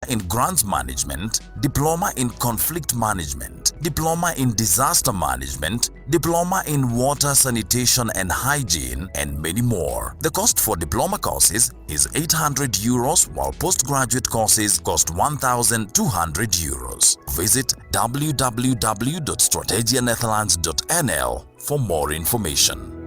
in Grants Management, Diploma in Conflict Management, Diploma in Disaster Management, Diploma in Water Sanitation and Hygiene, and many more. The cost for diploma courses is 800 euros, while postgraduate courses cost 1,200 euros. Visit www.strategianetherlands.nl for more information.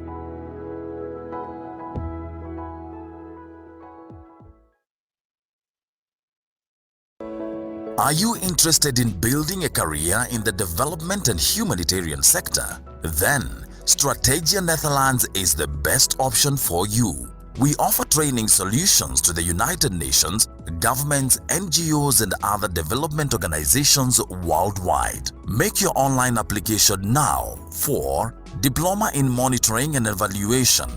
Are you interested in building a career in the development and humanitarian sector? Then, Strategia Netherlands is the best option for you. We offer training solutions to the United Nations, governments, NGOs, and other development organizations worldwide. Make your online application now for Diploma in Monitoring and Evaluation,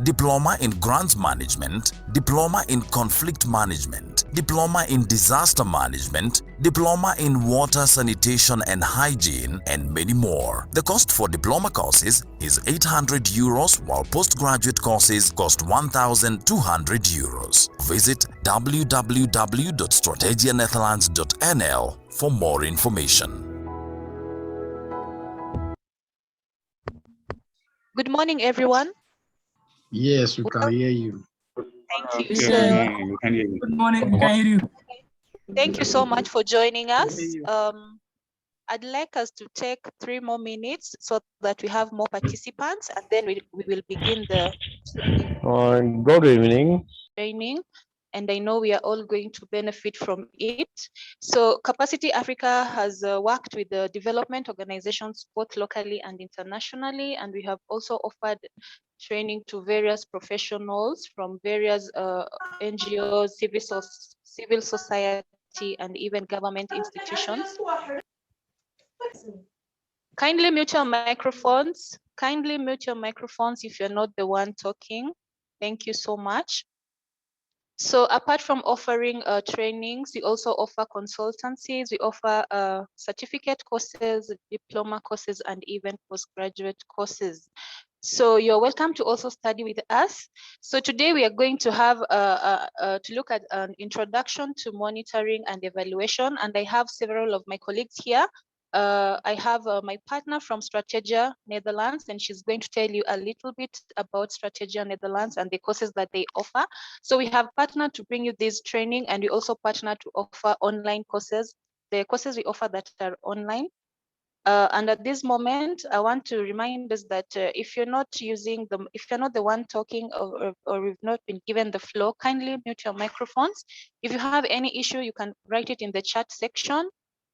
Diploma in Grants Management, Diploma in Conflict Management, Diploma in Disaster Management, Diploma in Water Sanitation and Hygiene, and many more. The cost for diploma courses is 800 euros, while postgraduate courses cost 1,200 euros. Visit www.strategianetherlands.nl for more information. Good morning, everyone. Yes, we can hear you. Thank you. Good So, morning, we can hear you. Good morning, we can hear you. thank you so much for joining us. I'd like us to take 3 more minutes so that we have more participants, and then we will begin the Good evening. training. And I know we are all going to benefit from it. So Capacity Africa has worked with the development organizations both locally and internationally, and we have also offered training to various professionals from various NGOs, civil society, and even government institutions. Kindly mute your microphones. Kindly mute your microphones if you're not the one talking. Thank you so much. So apart from offering trainings, we also offer consultancies, we offer certificate courses, diploma courses, and even postgraduate courses. So you're welcome to also study with us. So today we are going to have to look at an introduction to monitoring and evaluation, and I have several of my colleagues here. I have my partner from Strategia Netherlands, and she's going to tell you a little bit about Strategia Netherlands and the courses that they offer. So we have partnered to bring you this training, and we also partner to offer online courses, the courses we offer that are online. And at this moment, I want to remind us that if you're not the one talking or we've not been given the floor, kindly mute your microphones. If you have any issue, you can write it in the chat section,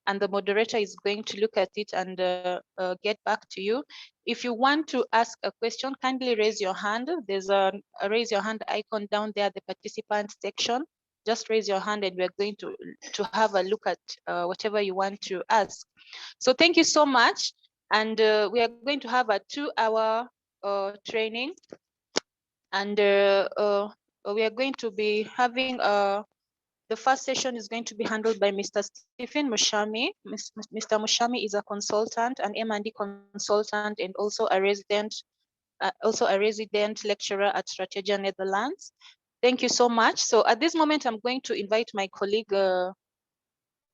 and the moderator is going to look at it and get back to you. If you want to ask a question, kindly raise your hand. There's a raise your hand icon down there, the participant section. Just raise your hand and we're going to have a look at whatever you want to ask. So thank you so much. And we are going to have a 2-hour training. And we are going to be having the first session is going to be handled by Mr. Stephen Mushami. Mr. Mushami is a consultant, an M&D consultant, and also a resident lecturer at Strategia Netherlands. Thank you so much. So at this moment, I'm going to invite my colleague,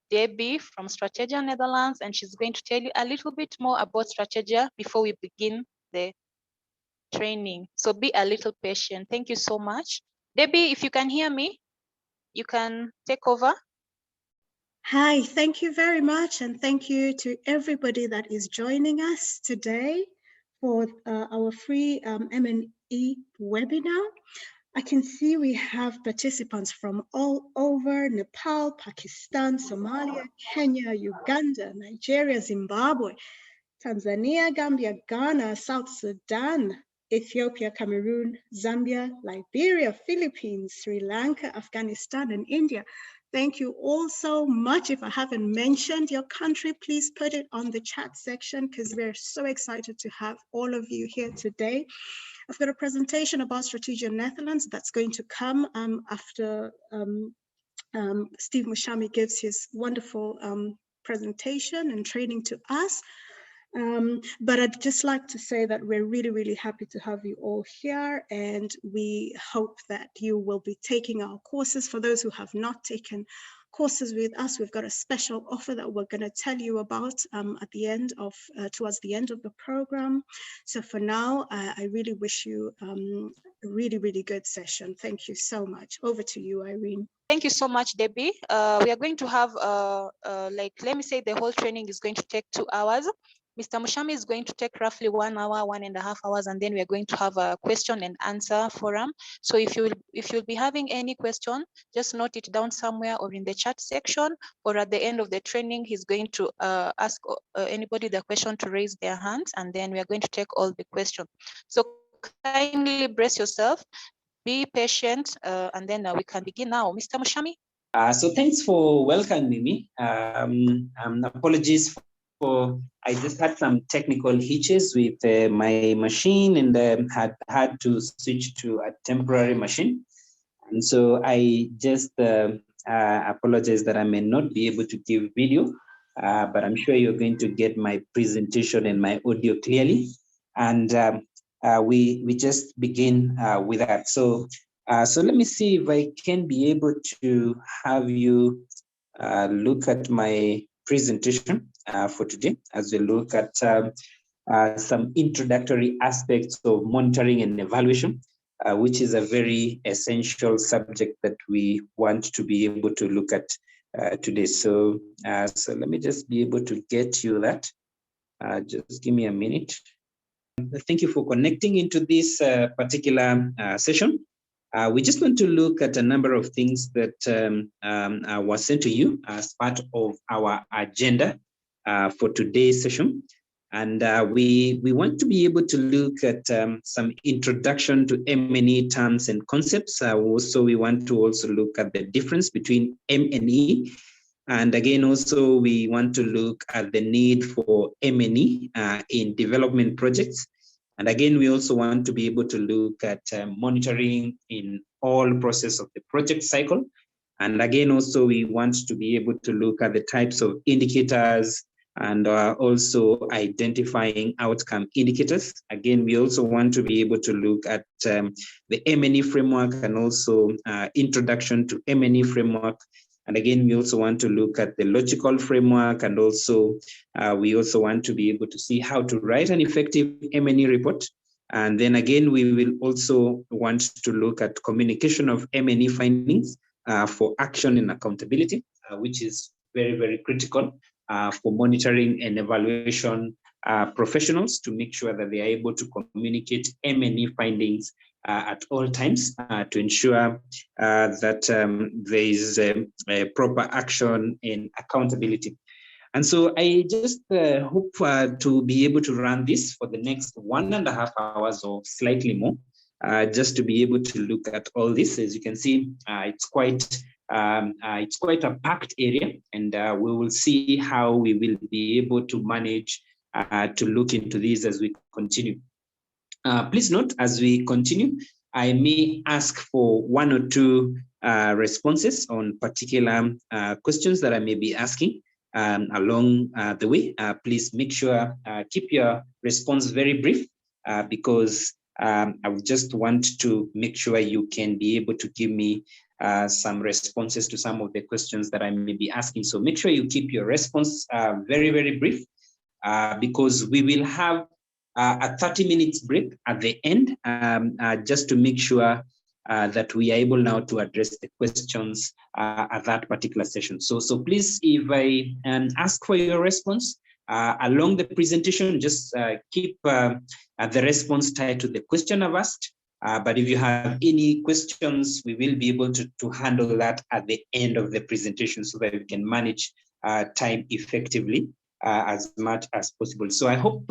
Debbie from Strategia Netherlands, and she's going to tell you a little bit more about Strategia before we begin the training. So be a little patient. Thank you so much. Debbie, if you can hear me, you can take over. Hi, thank you very much. And thank you to everybody that is joining us today for our free M&E webinar. I can see we have participants from all over Nepal, Pakistan, Somalia, Kenya, Uganda, Nigeria, Zimbabwe, Tanzania, Gambia, Ghana, South Sudan, Ethiopia, Cameroon, Zambia, Liberia, Philippines, Sri Lanka, Afghanistan, and India. Thank you all so much. If I haven't mentioned your country, please put it on the chat section because we're so excited to have all of you here today. I've got a presentation about Strategia Netherlands that's going to come after Steve Mushami gives his wonderful presentation and training to us. But I'd just like to say that we're really, really happy to have you all here, and we hope that you will be taking our courses. For those who have not taken courses with us, we've got a special offer that we're going to tell you about at the end of, towards the end of the program. So for now, I really wish you a really, really good session. Thank you so much. Over to you, Irene. Thank you so much, Debbie. We are going to have, like, let me say the whole training is going to take 2 hours. Mr. Mushami is going to take roughly 1 hour, 1.5 hours, and then we are going to have a question and answer forum. So if you'll be having any question, just note it down somewhere or in the chat section, or at the end of the training, he's going to ask anybody the question to raise their hands, and then we are going to take all the questions. So kindly brace yourself, be patient, and then we can begin now. Mr. Mushami. So thanks for welcoming me. Apologies for, I just had some technical hitches with my machine, and had to switch to a temporary machine. And so I just apologize that I may not be able to give video, but I'm sure you're going to get my presentation and my audio clearly. And we just begin with that. So let me see if I can be able to have you look at my presentation for today, as we look at some introductory aspects of monitoring and evaluation, which is a very essential subject that we want to be able to look at today. So let me just be able to get you that. Just give me a minute. Thank you for connecting into this particular session. We just want to look at a number of things that were sent to you as part of our agenda for today's session. And we want to be able to look at some introduction to M&E terms and concepts. Also, we want to also look at the difference between M&E. And again, also, we want to look at the need for M&E in development projects. And again, we also want to be able to look at monitoring in all process of the project cycle. And again, also, we want to be able to look at the types of indicators and also identifying outcome indicators. Again, we also want to be able to look at the M&E framework and also introduction to M&E framework. And again, we also want to look at the logical framework, and also we also want to be able to see how to write an effective M&E report. And then again, we will also want to look at communication of M&E findings for action and accountability, which is very, very critical for monitoring and evaluation professionals to make sure that they are able to communicate M&E findings at all times to ensure that there is a proper action and accountability. And so I just hope to be able to run this for the next 1.5 hours or slightly more, just to be able to look at all this. As you can see, it's quite a packed area, and we will see how we will be able to manage to look into these as we continue. Please note, as we continue, I may ask for 1 or 2 responses on particular questions that I may be asking along the way. Please make sure, keep your response very brief, because I would just want to make sure you can be able to give me some responses to some of the questions that I may be asking. So make sure you keep your response very, very brief, because we will have a 30 minutes break at the end, just to make sure that we are able now to address the questions at that particular session. So please, if I ask for your response along the presentation, just keep the response tied to the question I've asked. But if you have any questions, we will be able to handle that at the end of the presentation so that we can manage time effectively as much as possible. So I hope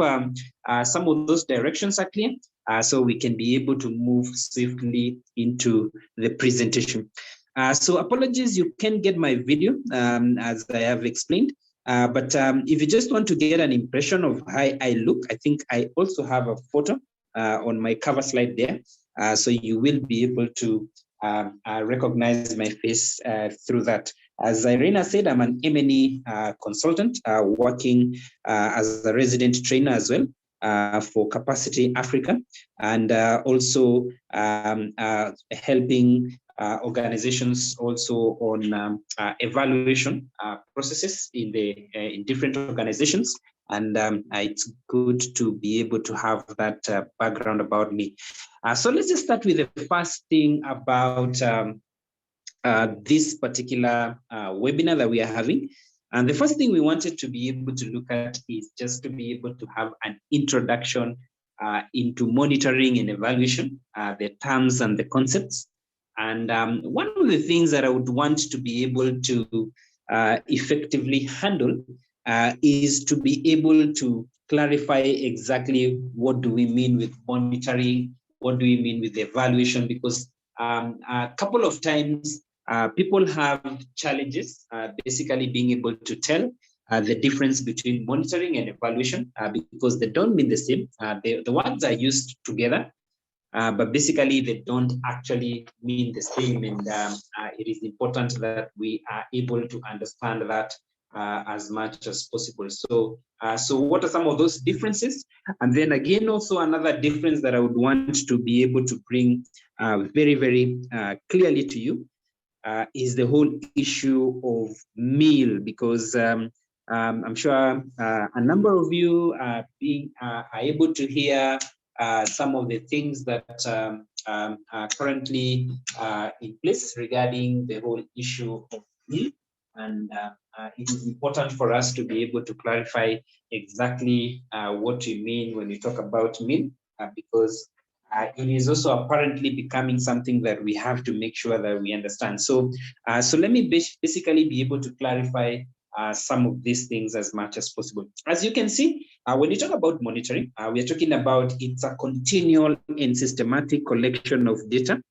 some of those directions are clear, so we can be able to move swiftly into the presentation. So apologies, you can get my video as I have explained. But if you just want to get an impression of how I look, I think I also have a photo on my cover slide there. So you will be able to recognize my face through that. As Irina said, I'm an M&E consultant working as a resident trainer as well. for Capacity Africa, and also helping organizations also on evaluation processes in different organizations. And it's good to be able to have that background about me. So let's just start with the first thing about this particular webinar that we are having. And the first thing we wanted to be able to look at is just to be able to have an introduction into monitoring and evaluation, the terms and the concepts. And one of the things that I would want to be able to effectively handle is to be able to clarify exactly what do we mean with monitoring, what do we mean with evaluation, because a couple of times people have challenges basically being able to tell the difference between monitoring and evaluation because they don't mean the same. The words are used together, but basically they don't actually mean the same. And it is important that we are able to understand that as much as possible. So, so what are some of those differences? And then again, also another difference that I would want to be able to bring very, very clearly to you is the whole issue of meal, because I'm sure a number of you are able to hear some of the things that are currently in place regarding the whole issue of meal. And it is important for us to be able to clarify exactly what we mean when we talk about meal, because it is also apparently becoming something that we have to make sure that we understand. So, so let me basically be able to clarify some of these things as much as possible. As you can see, when you talk about monitoring, we are talking about it's a continual and systematic collection of data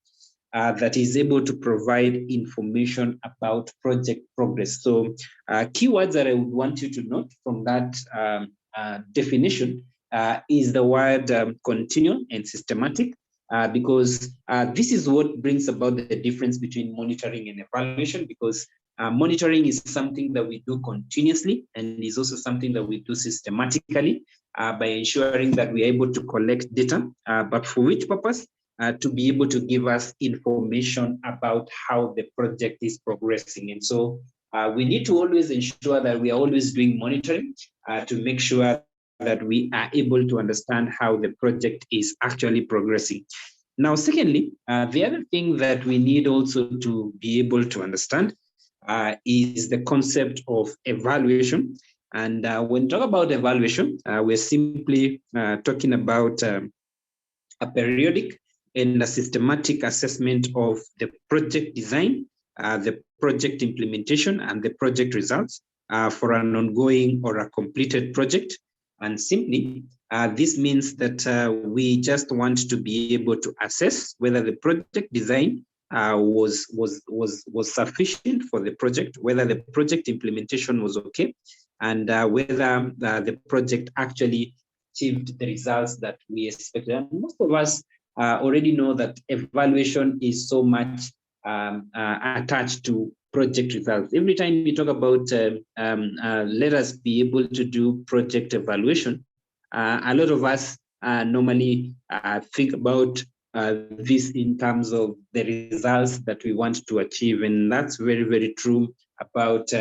that is able to provide information about project progress. So keywords that I would want you to note from that definition is the word continual and systematic, because this is what brings about the difference between monitoring and evaluation, because monitoring is something that we do continuously and is also something that we do systematically by ensuring that we are able to collect data, but for which purpose? To be able to give us information about how the project is progressing. And so we need to always ensure that we are always doing monitoring to make sure that we are able to understand how the project is actually progressing. Now, secondly, the other thing that we need also to be able to understand is the concept of evaluation. And when we talk about evaluation, we're simply talking about a periodic and a systematic assessment of the project design, the project implementation, and the project results for an ongoing or a completed project. And simply, this means that we just want to be able to assess whether the project design was sufficient for the project, whether the project implementation was okay, and whether the project actually achieved the results that we expected. And most of us already know that evaluation is so much attached to project results. Every time we talk about let us be able to do project evaluation, a lot of us normally think about this in terms of the results that we want to achieve. And that's very, very true about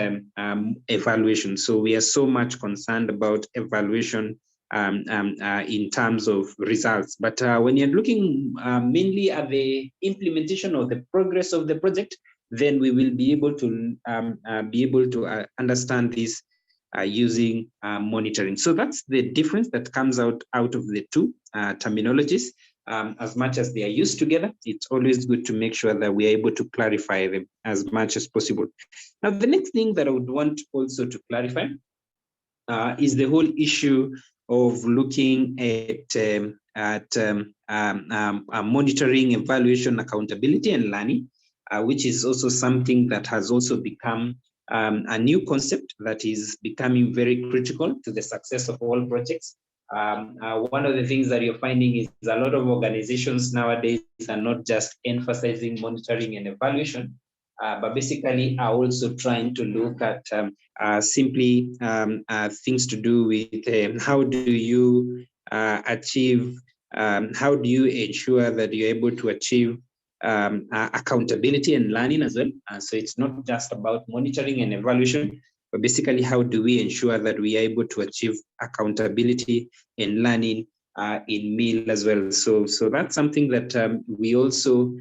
evaluation. So we are so much concerned about evaluation in terms of results. But when you're looking mainly at the implementation of the progress of the project, then we will be able to understand this using monitoring. So that's the difference that comes out of the two terminologies. As much as they are used together, it's always good to make sure that we are able to clarify them as much as possible. Now, the next thing that I would want also to clarify is the whole issue of looking at monitoring, evaluation, accountability, and learning, which is also something that has also become a new concept that is becoming very critical to the success of all projects. One of the things that you're finding is a lot of organizations nowadays are not just emphasizing monitoring and evaluation, but basically are also trying to look at simply things to do with how do you achieve, how do you ensure that you're able to achieve accountability and learning as well? So it's not just about monitoring and evaluation, but basically how do we ensure that we are able to achieve accountability and learning in meal as well? So that's something that we also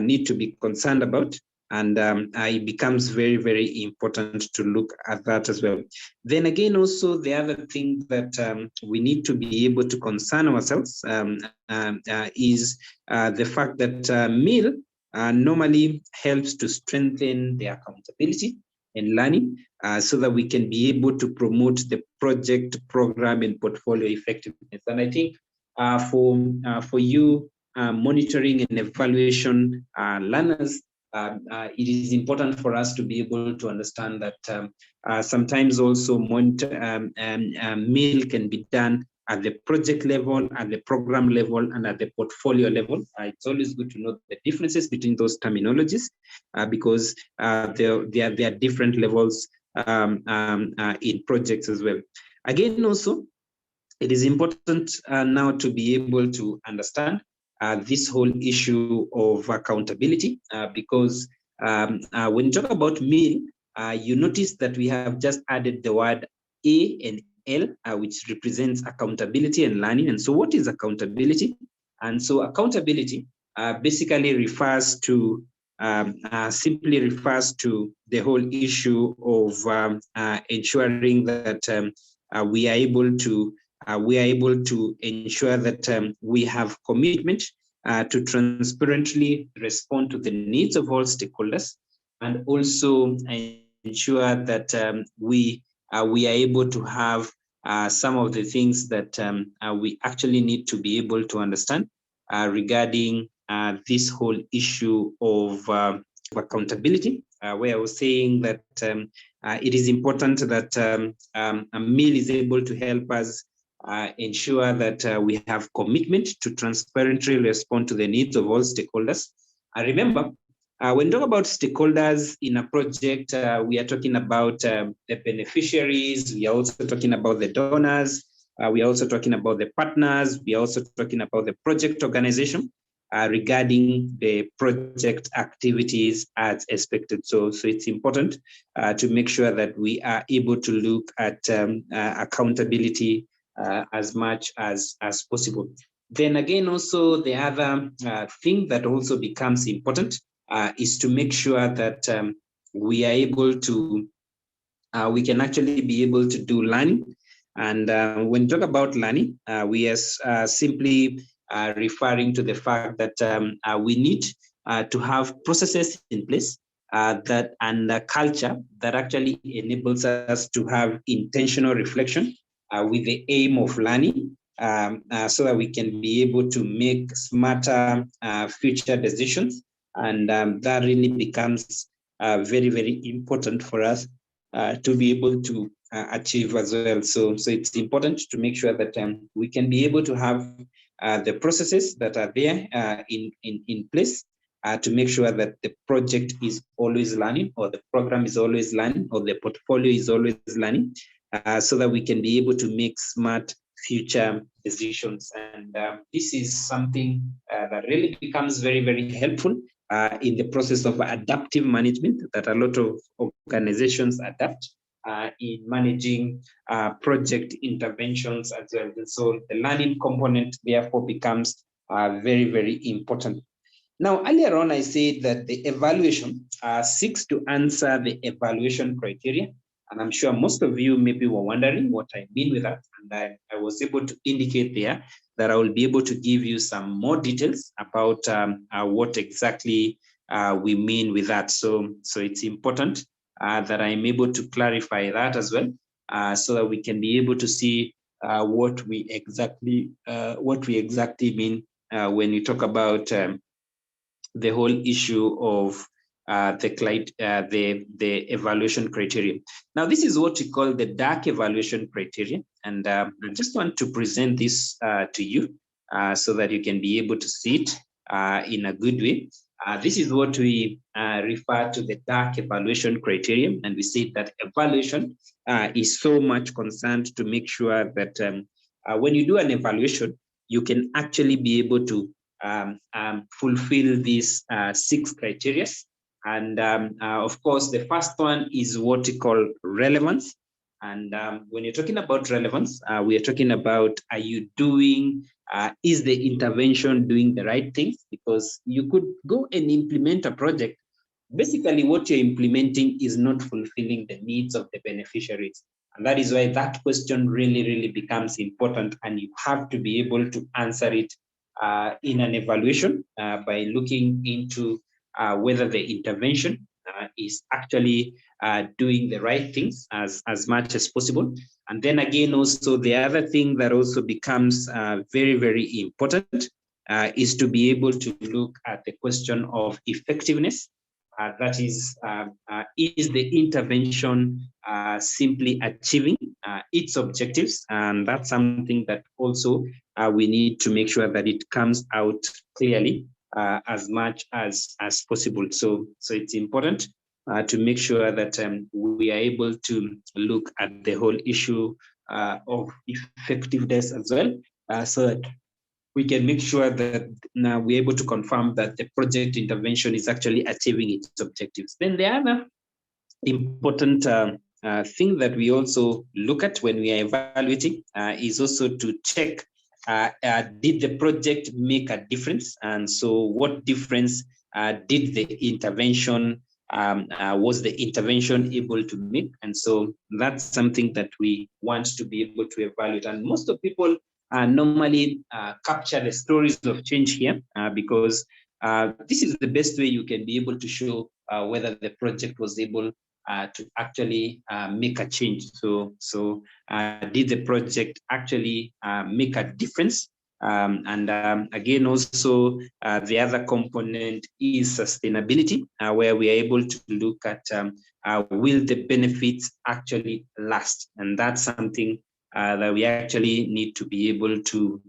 need to be concerned about. And it becomes very, very important to look at that as well. Then again, also the other thing that we need to be able to concern ourselves is the fact that meal normally helps to strengthen the accountability and learning so that we can be able to promote the project, program, and portfolio effectiveness. And I think for you, monitoring and evaluation learners, it is important for us to be able to understand that sometimes also meal can be done at the project level, at the program level, and at the portfolio level. It's always good to know the differences between those terminologies because there are different levels in projects as well. Again, also, it is important now to be able to understand this whole issue of accountability because when you talk about meal, you notice that we have just added the word A and L, which represents accountability and learning. And so what is accountability? And so accountability basically refers to, simply refers to the whole issue of ensuring that we are able to ensure that we have commitment to transparently respond to the needs of all stakeholders, and also ensure that we are able to have some of the things that we actually need to be able to understand regarding this whole issue of accountability, where I was saying that it is important that a meal is able to help us ensure that we have commitment to transparently respond to the needs of all stakeholders. Remember, when we talk about stakeholders in a project, we are talking about the beneficiaries, we are also talking about the donors, we are also talking about the partners, we are also talking about the project organization regarding the project activities as expected. So it's important to make sure that we are able to look at accountability as much as possible. Then again, also the other thing that also becomes important is to make sure that we are able to, we can actually be able to do learning. And when we talk about learning, we are simply referring to the fact that we need to have processes in place that and a culture that actually enables us to have intentional reflection with the aim of learning so that we can be able to make smarter future decisions. And that really becomes very, very important for us to be able to achieve as well. So it's important to make sure that we can be able to have the processes that are there in place to make sure that the project is always learning, or the program is always learning, or the portfolio is always learning, so that we can be able to make smart future decisions. And this is something that really becomes very, very helpful in the process of adaptive management that a lot of organizations adapt in managing project interventions as well. And so the learning component therefore becomes very, very important. Now, earlier on, I said that the evaluation seeks to answer the evaluation criteria. And I'm sure most of you maybe were wondering what I mean with that. And I was able to indicate there that I will be able to give you some more details about what exactly we mean with that. So it's important that I'm able to clarify that as well, so that we can be able to see what we exactly mean when we talk about the whole issue of the evaluation criteria. Now, this is what we call the dark evaluation criteria, and I just want to present this to you so that you can be able to see it in a good way. This is what we refer to the dark evaluation criteria, and we say that evaluation is so much concerned to make sure that when you do an evaluation, you can actually be able to fulfill these 6 criteria. And of course, the first one is what we call relevance. And when you're talking about relevance, we are talking about, are you doing, is the intervention doing the right things? Because you could go and implement a project. Basically, what you're implementing is not fulfilling the needs of the beneficiaries. And that is why that question really, really becomes important. And you have to be able to answer it in an evaluation by looking into whether the intervention is actually doing the right things as much as possible. And then again, also the other thing that also becomes very, very important is to be able to look at the question of effectiveness. That is the intervention simply achieving its objectives? And that's something that also we need to make sure that it comes out clearly as much as possible. So it's important to make sure that we are able to look at the whole issue of effectiveness as well, so that we can make sure that now we're able to confirm that the project intervention is actually achieving its objectives. Then the other important thing that we also look at when we are evaluating is also to check, did the project make a difference? And so what difference did the intervention, was the intervention able to make? And so that's something that we want to be able to evaluate. And most of people normally capture the stories of change here because this is the best way you can be able to show whether the project was able to actually make a change. So did the project actually make a difference? And again, also the other component is sustainability, where we are able to look at will the benefits actually last? And that's something that we actually need to be able to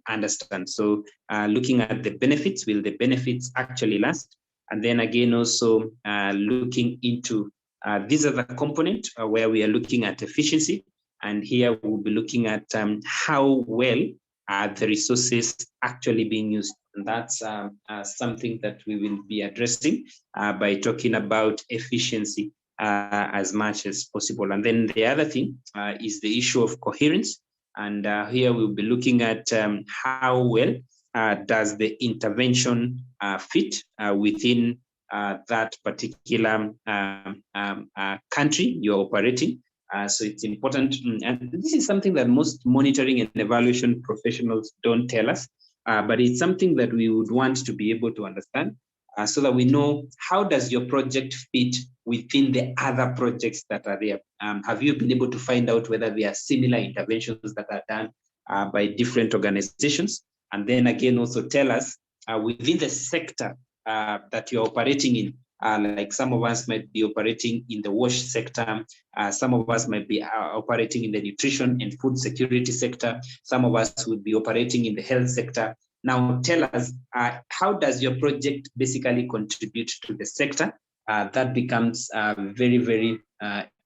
understand. So looking at the benefits, will the benefits actually last? And then again, also looking into these are the component where we are looking at efficiency. And here we'll be looking at how well the resources actually being used. And that's something that we will be addressing by talking about efficiency as much as possible. And then the other thing is the issue of coherence. And here we'll be looking at how well does the intervention fit within that particular country you're operating. So it's important, and this is something that most monitoring and evaluation professionals don't tell us, but it's something that we would want to be able to understand so that we know how does your project fit within the other projects that are there. Have you been able to find out whether there are similar interventions that are done by different organizations? And then again, also tell us within the sector that you're operating in, like some of us might be operating in the wash sector, some of us might be operating in the nutrition and food security sector, some of us would be operating in the health sector. Now tell us, how does your project basically contribute to the sector? That becomes very, very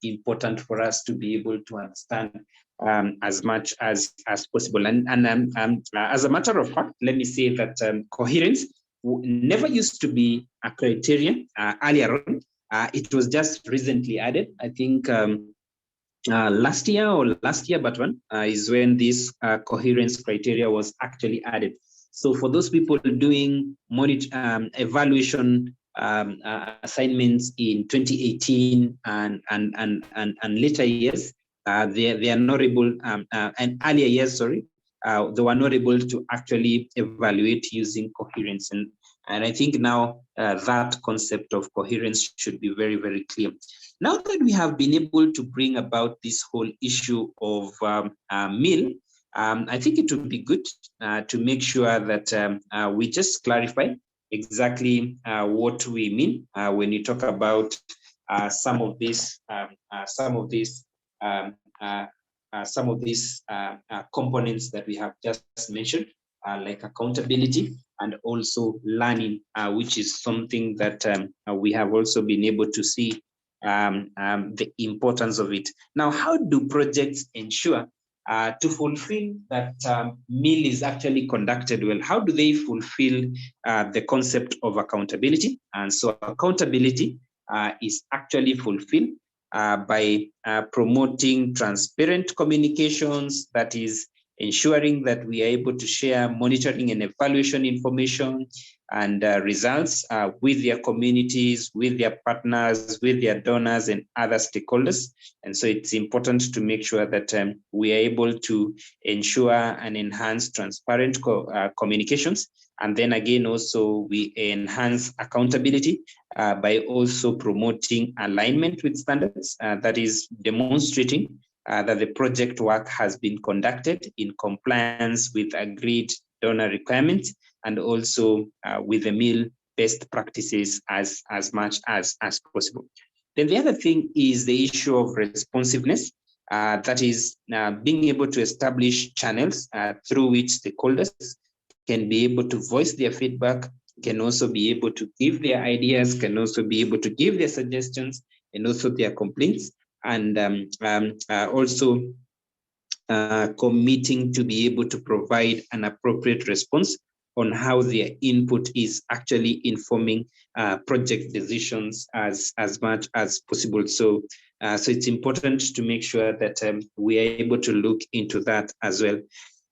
important for us to be able to understand as much as possible. And as a matter of fact, let me say that coherence never used to be a criterion earlier on. It was just recently added. I think last year, but one is when this coherence criteria was actually added. So for those people doing evaluation assignments in 2018 and later years, they are not able, and earlier years, sorry, they were not able to actually evaluate using coherence. And I think now that concept of coherence should be very, very clear. Now that we have been able to bring about this whole issue of meal, I think it would be good to make sure that we just clarify exactly what we mean when you talk about some of these components that we have just mentioned, like accountability and also learning, which is something that we have also been able to see the importance of it. Now, how do projects ensure to fulfill that meal is actually conducted well. How do they fulfill the concept of accountability? And so accountability is actually fulfilled by promoting transparent communications, that is ensuring that we are able to share monitoring and evaluation information and results with their communities, with their partners, with their donors and other stakeholders. And so it's important to make sure that we are able to ensure and enhance transparent communications. And then again, also we enhance accountability by also promoting alignment with standards, that is demonstrating that the project work has been conducted in compliance with agreed donor requirements and also with the meal best practices as much as possible. Then the other thing is the issue of responsiveness, that is being able to establish channels through which stakeholders can be able to voice their feedback, can also be able to give their ideas, can also be able to give their suggestions and also their complaints, and also committing to be able to provide an appropriate response on how their input is actually informing project decisions as much as possible. So it's important to make sure that we are able to look into that as well.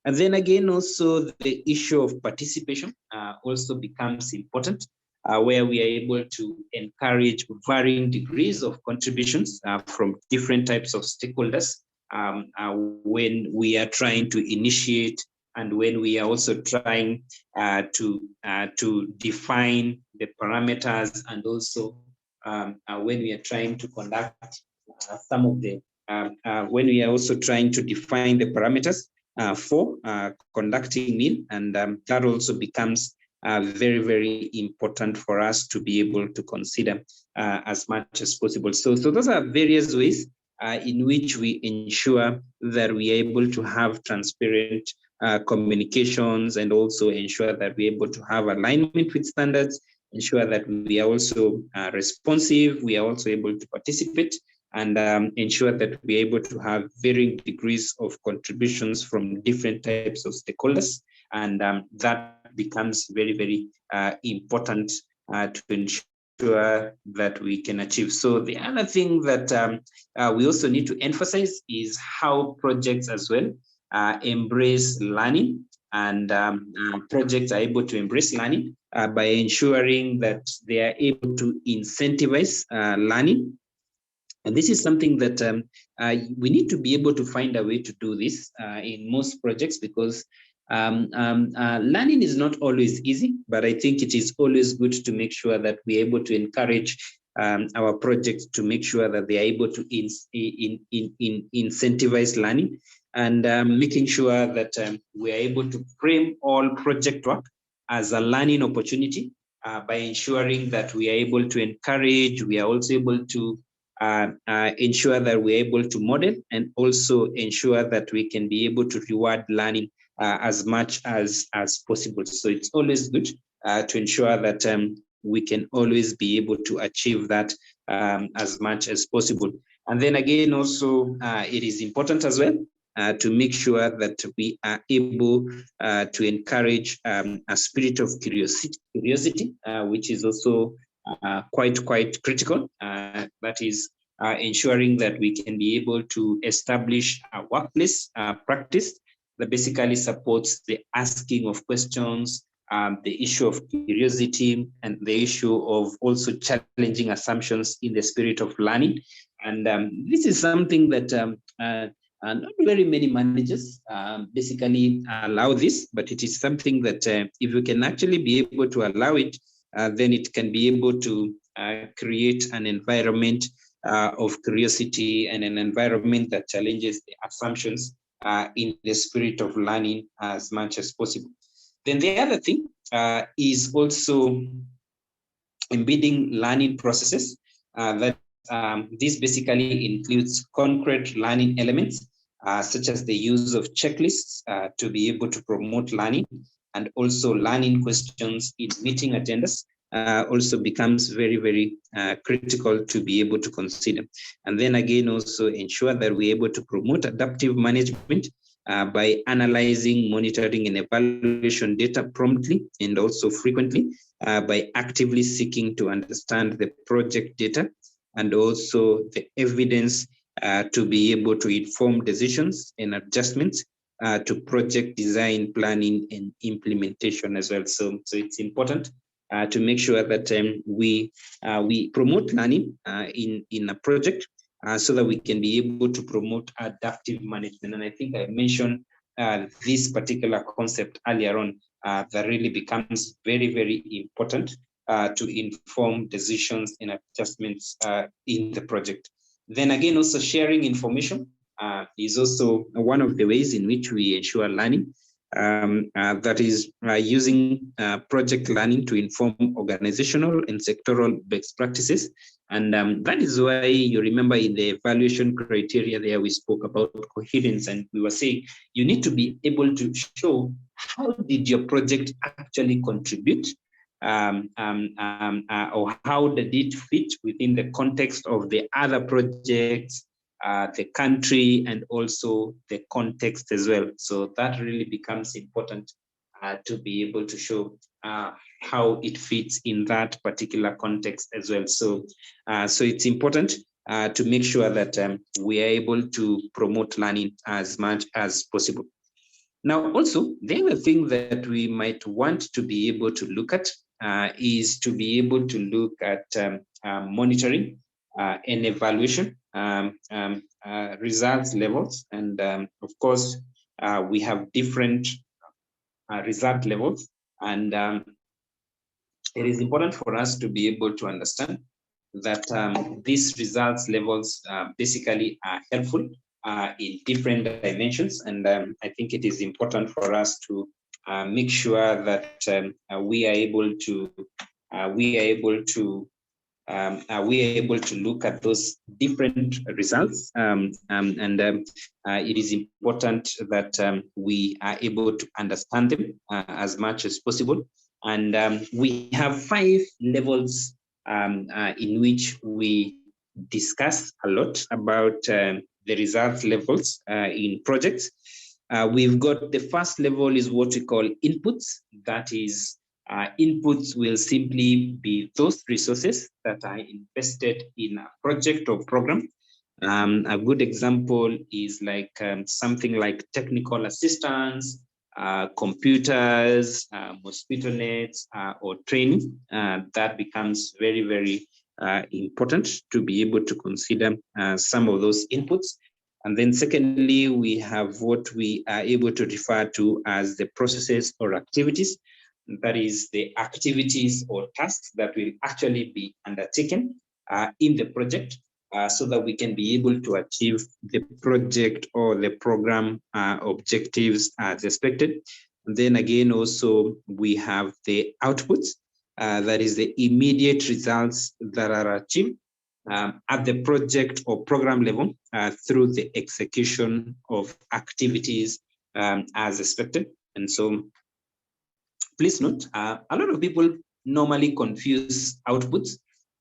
And then again, also the issue of participation also becomes important, where we are able to encourage varying degrees of contributions from different types of stakeholders when we are trying to initiate and when we are also trying to define the parameters, and also when we are trying to conduct some of the, when we are also trying to define the parameters for conducting meal, and that also becomes very, very important for us to be able to consider as much as possible. So those are various ways in which we ensure that we are able to have transparent communications, and also ensure that we're able to have alignment with standards, ensure that we are also responsive, we are also able to participate, and ensure that we're able to have varying degrees of contributions from different types of stakeholders. And that becomes very, very important to ensure that we can achieve. So the other thing that we also need to emphasize is how projects as well embrace learning, and projects are able to embrace learning by ensuring that they are able to incentivize learning. And this is something that we need to be able to find a way to do this in most projects, because learning is not always easy, but I think it is always good to make sure that we're able to encourage our projects to make sure that they are able to incentivize learning, and making sure that we are able to frame all project work as a learning opportunity by ensuring that we are able to encourage, we are also able to ensure that we're able to model, and also ensure that we can be able to reward learning as much as possible. So it's always good to ensure that we can always be able to achieve that as much as possible. And then again, also it is important as well to make sure that we are able to encourage a spirit of curiosity, which is also quite critical. That is ensuring that we can be able to establish a workplace practice that basically supports the asking of questions, the issue of curiosity, and the issue of also challenging assumptions in the spirit of learning. And this is something that not very many managers basically allow this, but it is something that if we can actually be able to allow it, then it can be able to create an environment of curiosity, and an environment that challenges the assumptions in the spirit of learning as much as possible. Then the other thing is also embedding learning processes. That this basically includes concrete learning elements, such as the use of checklists to be able to promote learning, and also learning questions in meeting agendas also becomes very, very critical to be able to consider. And then again, also ensure that we're able to promote adaptive management by analyzing, monitoring, and evaluation data promptly and also frequently, by actively seeking to understand the project data and also the evidence to be able to inform decisions and adjustments to project design, planning, and implementation as well. So it's important to make sure that we promote learning in a project so that we can be able to promote adaptive management. And I think I mentioned this particular concept earlier on that really becomes very, very important to inform decisions and adjustments in the project. Then again, also sharing information is also one of the ways in which we ensure learning. That is using project learning to inform organizational and sectoral best practices. And that is why you remember in the evaluation criteria there, we spoke about coherence, and we were saying you need to be able to show how did your project actually contribute, or how did it fit within the context of the other projects, the country, and also the context as well. So that really becomes important to be able to show how it fits in that particular context as well. So, so it's important to make sure that we are able to promote learning as much as possible. Now, also, the other thing that we might want to be able to look at is to be able to look at monitoring and evaluation, results levels. And of course, we have different result levels. And it is important for us to be able to understand that these results levels basically are helpful in different dimensions. And I think it is important for us to make sure that we are able to look at those different results, and it is important that we are able to understand them as much as possible. And we have 5 levels in which we discuss a lot about the results levels in projects. We've got the first level is what we call inputs. That is, inputs will simply be those resources that are invested in a project or program. A good example is like something like technical assistance, computers, mosquito nets, or training. That becomes very, very important to be able to consider some of those inputs. And then secondly, we have what we are able to refer to as the processes or activities. That is the activities or tasks that will actually be undertaken in the project so that we can be able to achieve the project or the program objectives as expected. And then again, also we have the outputs, that is the immediate results that are achieved at the project or program level through the execution of activities as expected. And so please note, a lot of people normally confuse outputs,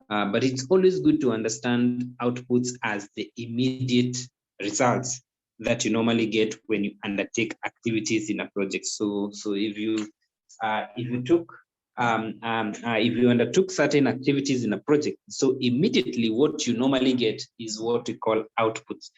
but it's always good to understand outputs as the immediate results that you normally get when you undertake activities in a project. So if you undertook certain activities in a project, so immediately what you normally get is what we call outputs.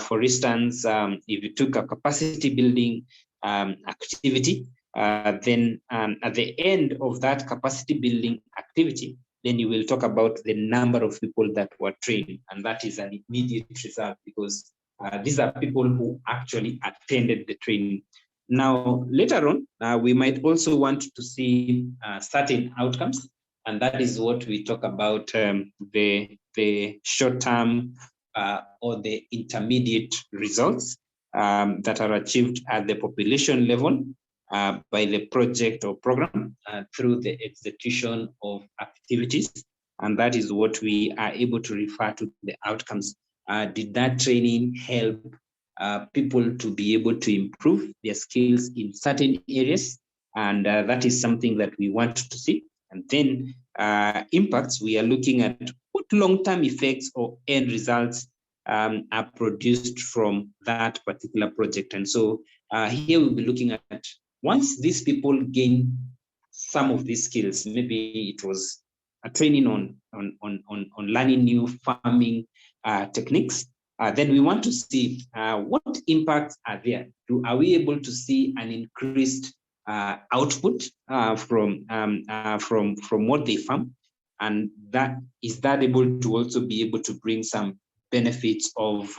For instance, if you took a capacity building activity, then at the end of that capacity building activity, then you will talk about the number of people that were trained, and that is an immediate result because these are people who actually attended the training. Now, later on, we might also want to see certain outcomes, and that is what we talk about the short-term or the intermediate results that are achieved at the population level by the project or program through the execution of activities. And that is what we are able to refer to the outcomes. Did that training help people to be able to improve their skills in certain areas? And that is something that we want to see. And then impacts, we are looking at what long-term effects or end results are produced from that particular project. And so here we'll be looking at, once these people gain some of these skills, maybe it was a training on learning new farming techniques, then we want to see what impacts are there. Are we able to see an increased output from what they farm, and that is that able to also be able to bring some benefits of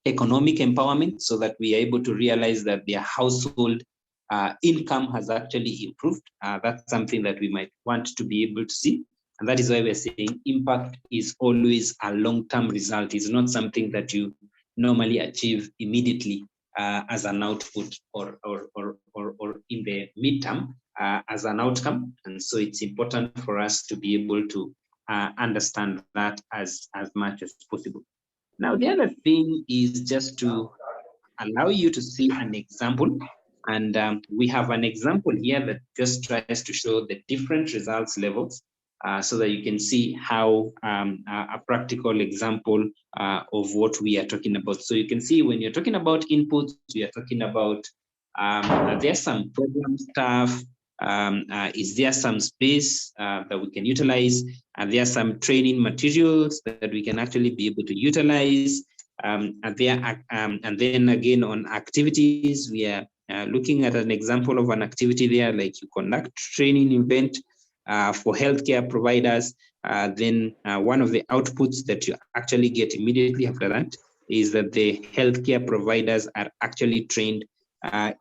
economic empowerment, so that we are able to realize that their household income has actually improved. That's something that we might want to be able to see. And that is why we're saying impact is always a long-term result. It's not something that you normally achieve immediately as an output or in the midterm as an outcome. And so it's important for us to be able to understand that as much as possible. Now, the other thing is just to allow you to see an example. And we have an example here that just tries to show the different results levels so that you can see how a practical example of what we are talking about. So you can see when you're talking about inputs, we are talking about there's some program stuff. Is there some space that we can utilize? And there are some training materials that we can actually be able to utilize. And then again on activities, we are looking at an example of an activity there, like you conduct training event for healthcare providers. Then one of the outputs that you actually get immediately after that is that the healthcare providers are actually trained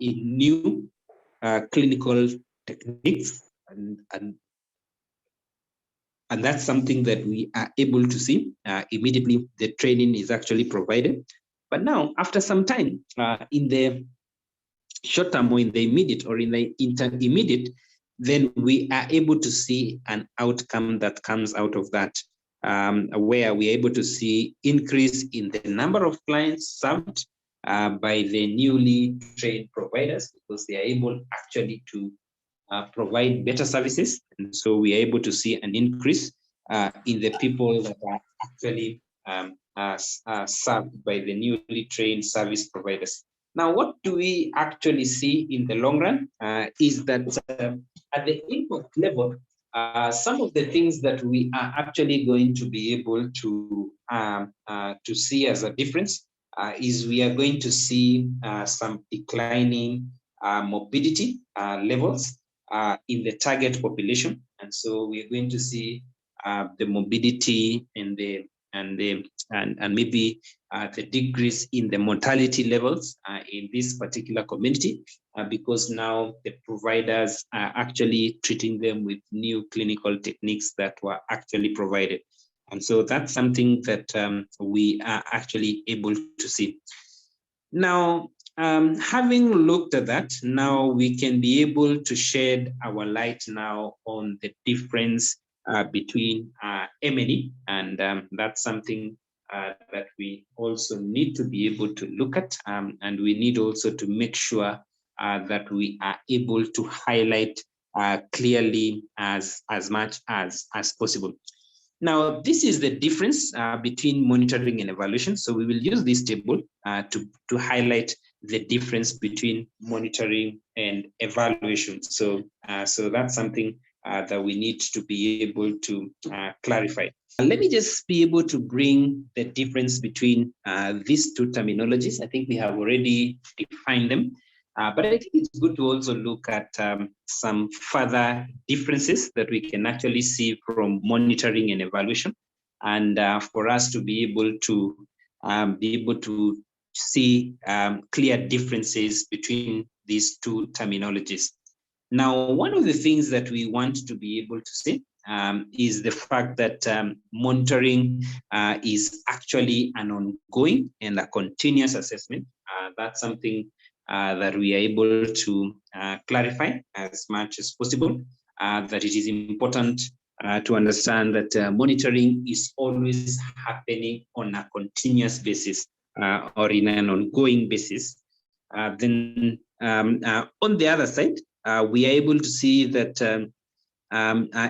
in new clinical techniques, and that's something that we are able to see immediately. The training is actually provided. But now, after some time, in the short term or in the immediate or in the intermediate, then we are able to see an outcome that comes out of that, where we are able to see increase in the number of clients served by the newly trained providers, because they are able actually to provide better services. And so we are able to see an increase in the people that are actually served by the newly trained service providers. Now, what do we actually see in the long run is that at the impact level, some of the things that we are actually going to be able to see as a difference is we are going to see some declining morbidity levels in the target population. And so we're going to see the morbidity and maybe the decrease in the mortality levels in this particular community, because now the providers are actually treating them with new clinical techniques that were actually provided. And so that's something that we are actually able to see. Now, having looked at that, now we can be able to shed our light now on the difference between M&E, and that's something that we also need to be able to look at, and we need also to make sure that we are able to highlight clearly as much as possible. Now, this is the difference between monitoring and evaluation. So we will use this table to highlight the difference between monitoring and evaluation. So that's something that we need to be able to clarify. Let me just be able to bring the difference between these two terminologies. I think we have already defined them, but I think it's good to also look at some further differences that we can actually see from monitoring and evaluation, and for us to be able to see clear differences between these two terminologies. Now, one of the things that we want to be able to see is the fact that monitoring is actually an ongoing and a continuous assessment. That's something that we are able to clarify as much as possible, that it is important to understand that monitoring is always happening on a continuous basis or in an ongoing basis. Then on the other side, we are able to see that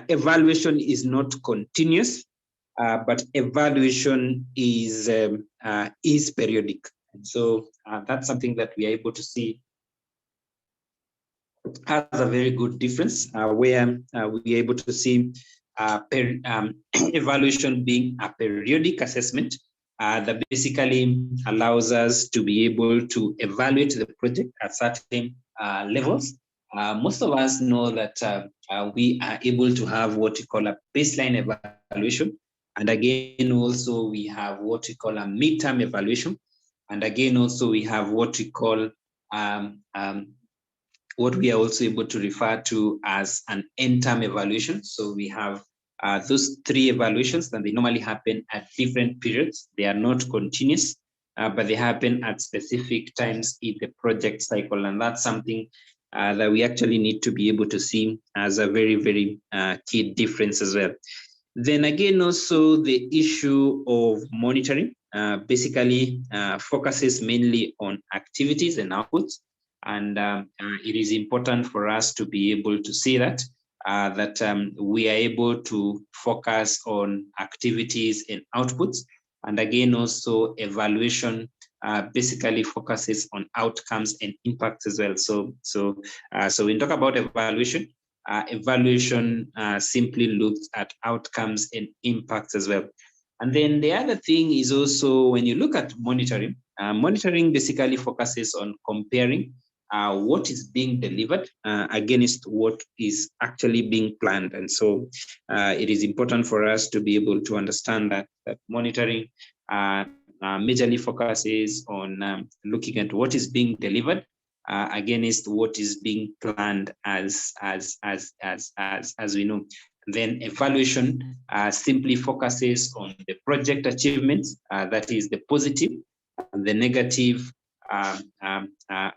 evaluation is not continuous, but evaluation is periodic. And so that's something that we are able to see has a very good difference, where we are able to see evaluation being a periodic assessment that basically allows us to be able to evaluate the project at certain levels. Most of us know that we are able to have what we call a baseline evaluation. And again, also we have what we call a midterm evaluation. And again, also we have what we call what we are also able to refer to as an end-term evaluation. So we have those three evaluations, and they normally happen at different periods. They are not continuous, but they happen at specific times in the project cycle. And that's something that we actually need to be able to see as a very, very key difference as well. Then again, also the issue of monitoring basically focuses mainly on activities and outputs. And it is important for us to be able to see that we are able to focus on activities and outputs. And again, also evaluation basically focuses on outcomes and impacts as well. So when we talk about evaluation, simply looks at outcomes and impacts as well. And then the other thing is also when you look at monitoring, monitoring basically focuses on comparing what is being delivered against what is actually being planned. And so it is important for us to be able to understand that monitoring majorly focuses on looking at what is being delivered against what is being planned as we know. Then evaluation simply focuses on the project achievements, that is the positive, the negative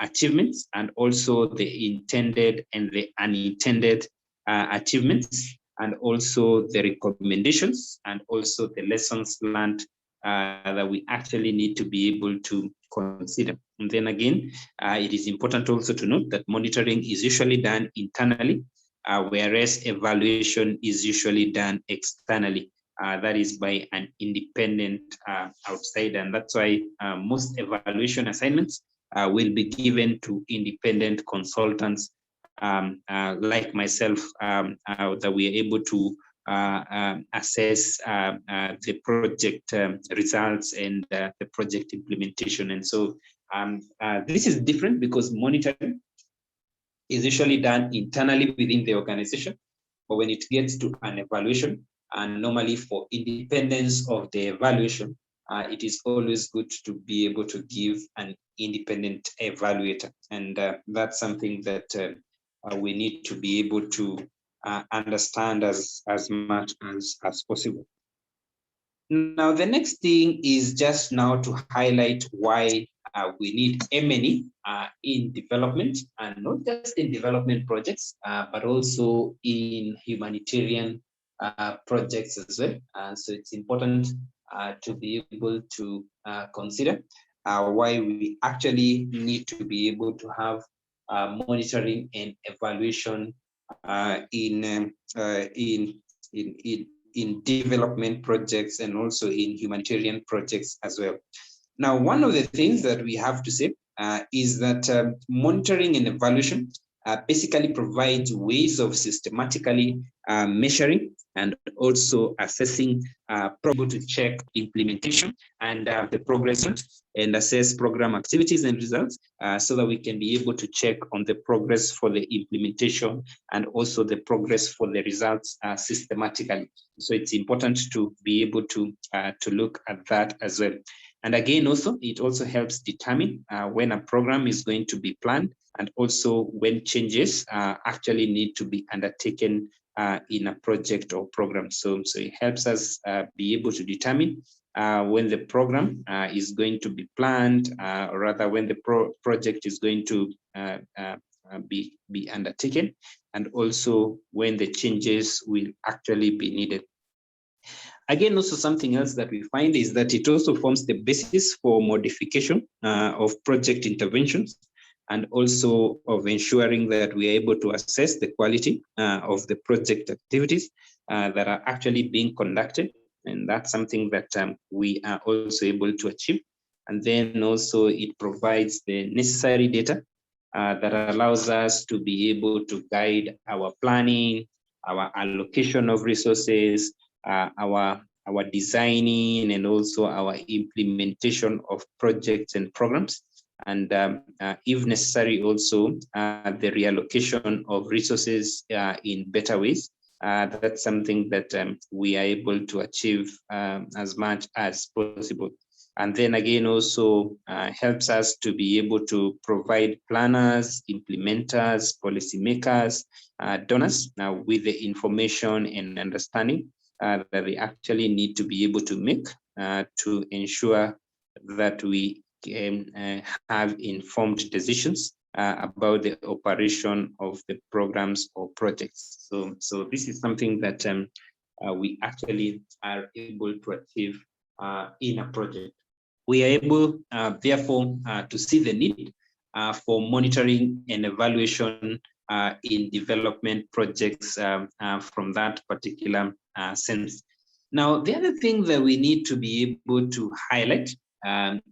achievements, and also the intended and the unintended achievements, and also the recommendations, and also the lessons learned that we actually need to be able to consider. And then again, it is important also to note that monitoring is usually done internally, whereas evaluation is usually done externally. That is by an independent outsider. And that's why most evaluation assignments will be given to independent consultants like myself, that we are able to assess the project results and the project implementation. And so this is different because monitoring is usually done internally within the organization, but when it gets to an evaluation, and normally for independence of the evaluation, it is always good to be able to give an independent evaluator. And that's something that we need to be able to understand as much as possible. Now, the next thing is just now to highlight why we need M&E in development, and not just in development projects, but also in humanitarian projects as well. So it's important to be able to consider why we actually need to be able to have monitoring and evaluation in development projects and also in humanitarian projects as well. Now, one of the things that we have to say is that monitoring and evaluation basically provides ways of systematically measuring and also assessing, able to check implementation and the progress and assess program activities and results, so that we can be able to check on the progress for the implementation and also the progress for the results systematically. So it's important to be able to look at that as well. And again, also, it also helps determine when a program is going to be planned, and also when changes actually need to be undertaken in a project or program. So it helps us be able to determine when the program is going to be planned, or rather when the project is going to be undertaken, and also when the changes will actually be needed. Again, also something else that we find is that it also forms the basis for modification of project interventions, and also of ensuring that we are able to assess the quality of the project activities that are actually being conducted. and that's something that we are also able to achieve. And then also it provides the necessary data that allows us to be able to guide our planning, our allocation of resources, our designing, and also our implementation of projects and programs. And if necessary, also the reallocation of resources in better ways. That's something that we are able to achieve as much as possible. And then again, also helps us to be able to provide planners, implementers, policymakers, donors with the information and understanding that they actually need to be able to make to ensure that we can have informed decisions about the operation of the programs or projects. So this is something that we actually are able to achieve in a project. We are able, therefore, to see the need for monitoring and evaluation in development projects from that particular sense. Now, the other thing that we need to be able to highlight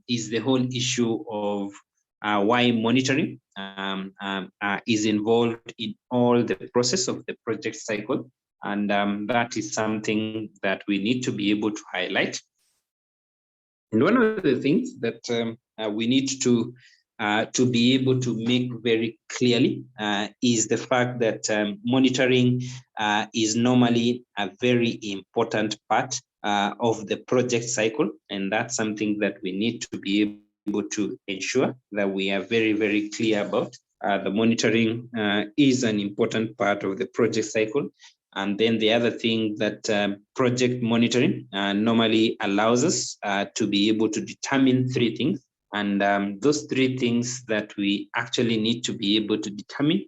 is the whole issue of why monitoring is involved in all the process of the project cycle. And that is something that we need to be able to highlight. And one of the things that we need to be able to make very clearly is the fact that monitoring is normally a very important part of the project cycle. And that's something that we need to be able to ensure that we are very, very clear about. The monitoring is an important part of the project cycle. And then the other thing that project monitoring normally allows us to be able to determine three things. And those three things that we actually need to be able to determine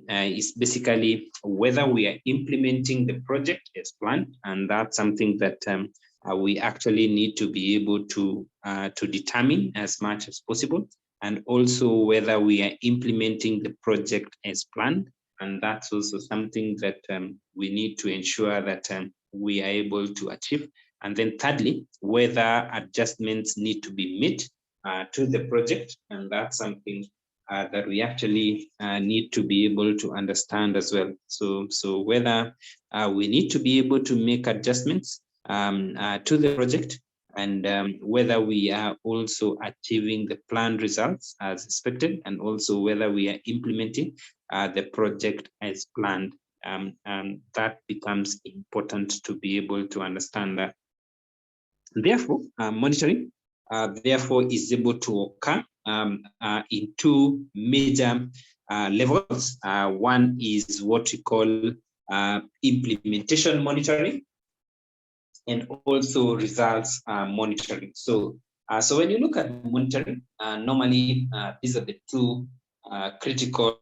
is basically whether we are implementing the project as planned. And that's something that we actually need to be able to determine as much as possible. And also whether we are implementing the project as planned. And that's also something that we need to ensure that we are able to achieve. And then thirdly, whether adjustments need to be made to the project. And that's something that we actually need to be able to understand as well. So whether we need to be able to make adjustments to the project, and whether we are also achieving the planned results as expected, and also whether we are implementing the project as planned. That becomes important to be able to understand that. Therefore, monitoring therefore is able to occur in two major levels. One is what we call implementation monitoring, and also results monitoring. So when you look at monitoring, normally these are the two critical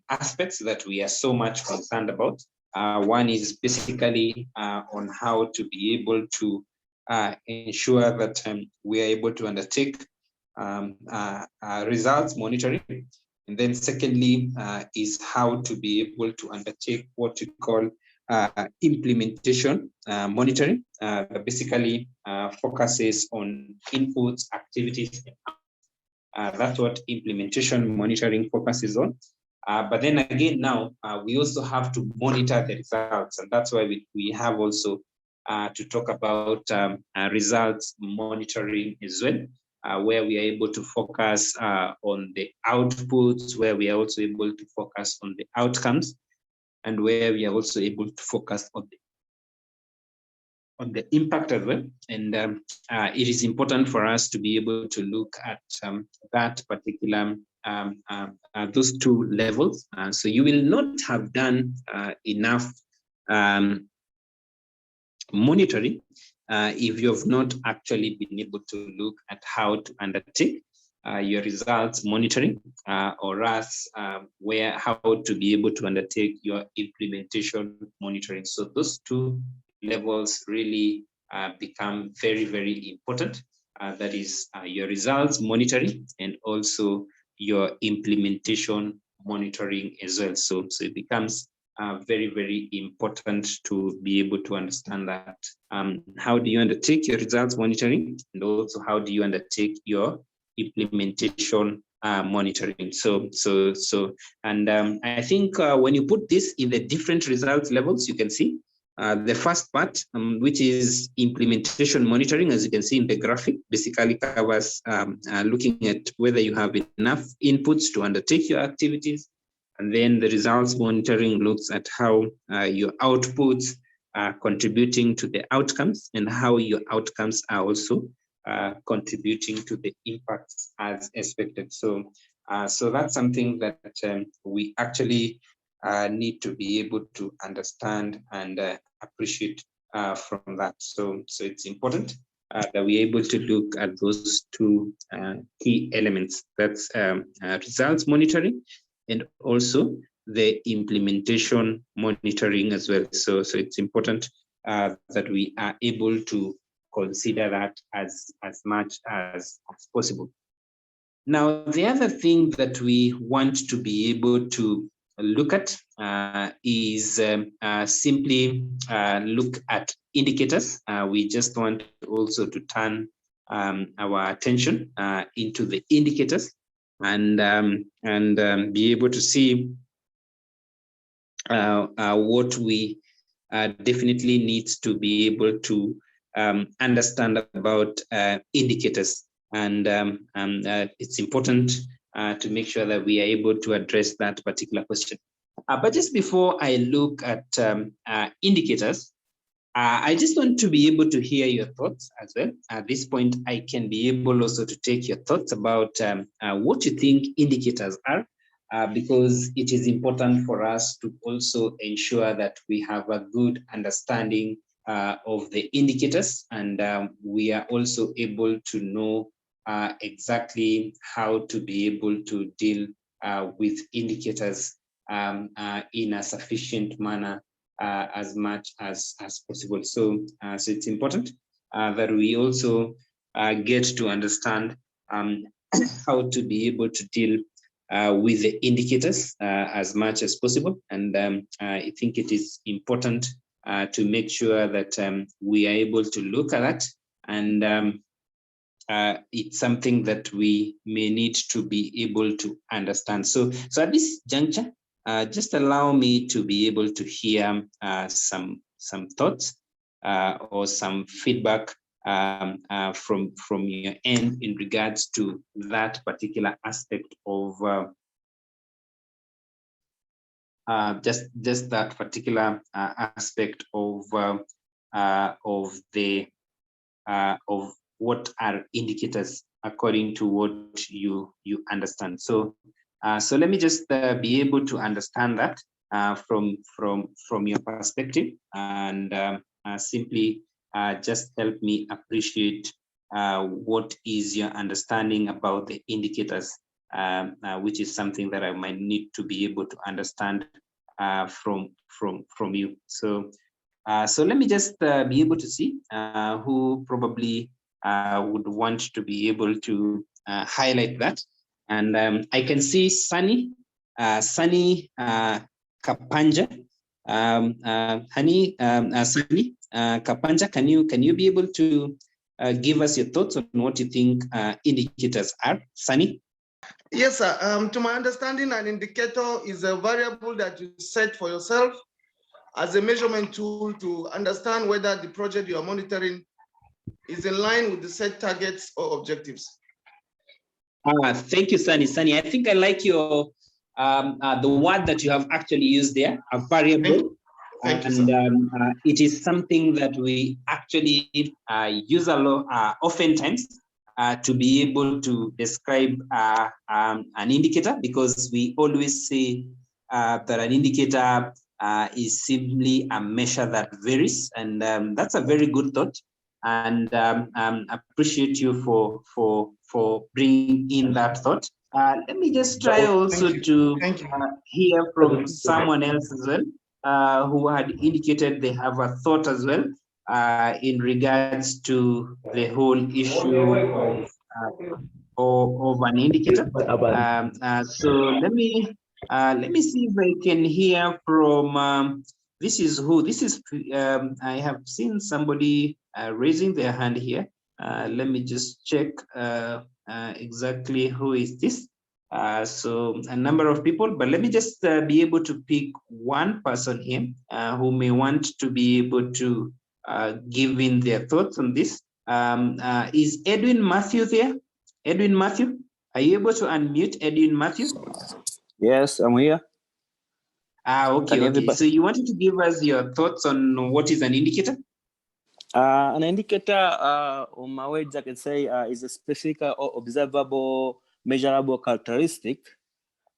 aspects that we are so much concerned about. One is basically on how to be able to ensure that we are able to undertake results monitoring. And then secondly is how to be able to undertake what we call implementation monitoring. Basically focuses on inputs, activities. That's what implementation monitoring focuses on. But then again, now we also have to monitor the results, and that's why we have also to talk about results monitoring as well, where we are able to focus on the outputs, where we are also able to focus on the outcomes, and where we are also able to focus on the impact as well. And it is important for us to be able to look at that particular, those two levels. So you will not have done enough monitoring if you have not actually been able to look at how to undertake your results monitoring, or as how to be able to undertake your implementation monitoring. So those two levels really become very, very important. That is your results monitoring and also your implementation monitoring as well. So it becomes very, very important to be able to understand that. How do you undertake your results monitoring, and also how do you undertake your implementation monitoring? I think when you put this in the different results levels, you can see the first part, which is implementation monitoring, as you can see in the graphic, basically covers looking at whether you have enough inputs to undertake your activities. And then the results monitoring looks at how your outputs are contributing to the outcomes, and how your outcomes are also contributing to the impacts as expected. So that's something that we actually need to be able to understand and appreciate from that. So it's important that we're able to look at those two key elements. That's results monitoring, and also the implementation monitoring as well. So it's important that we are able to consider that as much as possible. Now, the other thing that we want to be able to look at is simply look at indicators. We just want also to turn our attention into the indicators, and be able to see what we definitely needs to be able to understand about indicators, and it's important to make sure that we are able to address that particular question. But just before I look at indicators, I just want to be able to hear your thoughts as well. At this point, I can be able also to take your thoughts about what you think indicators are, because it is important for us to also ensure that we have a good understanding of the indicators, and we are also able to know exactly how to be able to deal with indicators in a sufficient manner as much as possible. So it's important that we also get to understand how to be able to deal with the indicators as much as possible. And I think it is important to make sure that we are able to look at that, and it's something that we may need to be able to understand. So at this juncture, just allow me to be able to hear some thoughts or some feedback from your end in regards to that particular aspect of just that particular aspect of what are indicators according to what you understand. So let me just be able to understand that from your perspective, and simply just help me appreciate what is your understanding about the indicators, which is something that I might need to be able to understand from you. So let me just be able to see who probably would want to be able to highlight that. And I can see Sunny Kapanja. Sunny Kapanja, can you be able to give us your thoughts on what you think indicators are? Sunny? Yes, sir. To my understanding, an indicator is a variable that you set for yourself as a measurement tool to understand whether the project you are monitoring is in line with the set targets or objectives. Thank you, Sunny. Sunny, I think I like your the word that you have actually used there, a variable. Thank you, sir. It is something that we actually use a lot, oftentimes, to be able to describe an indicator, because we always say that an indicator is simply a measure that varies, and that's a very good thought. And appreciate you for bringing in that thought. Let me just try also to hear from someone else as well, who had indicated they have a thought as well in regards to the whole issue of an indicator. So let me Let me see if I can hear from, this is who? This is, I have seen somebody raising their hand here. Let me just check exactly who is this. So a number of people, but let me just be able to pick one person here who may want to be able to give in their thoughts on this. Is Edwin Matthew there? Edwin Matthew, are you able to unmute Edwin Matthew? Yes, I'm here. Okay. So you wanted to give us your thoughts on what is an indicator? An indicator, on my words, I can say is a specific or observable, measurable characteristic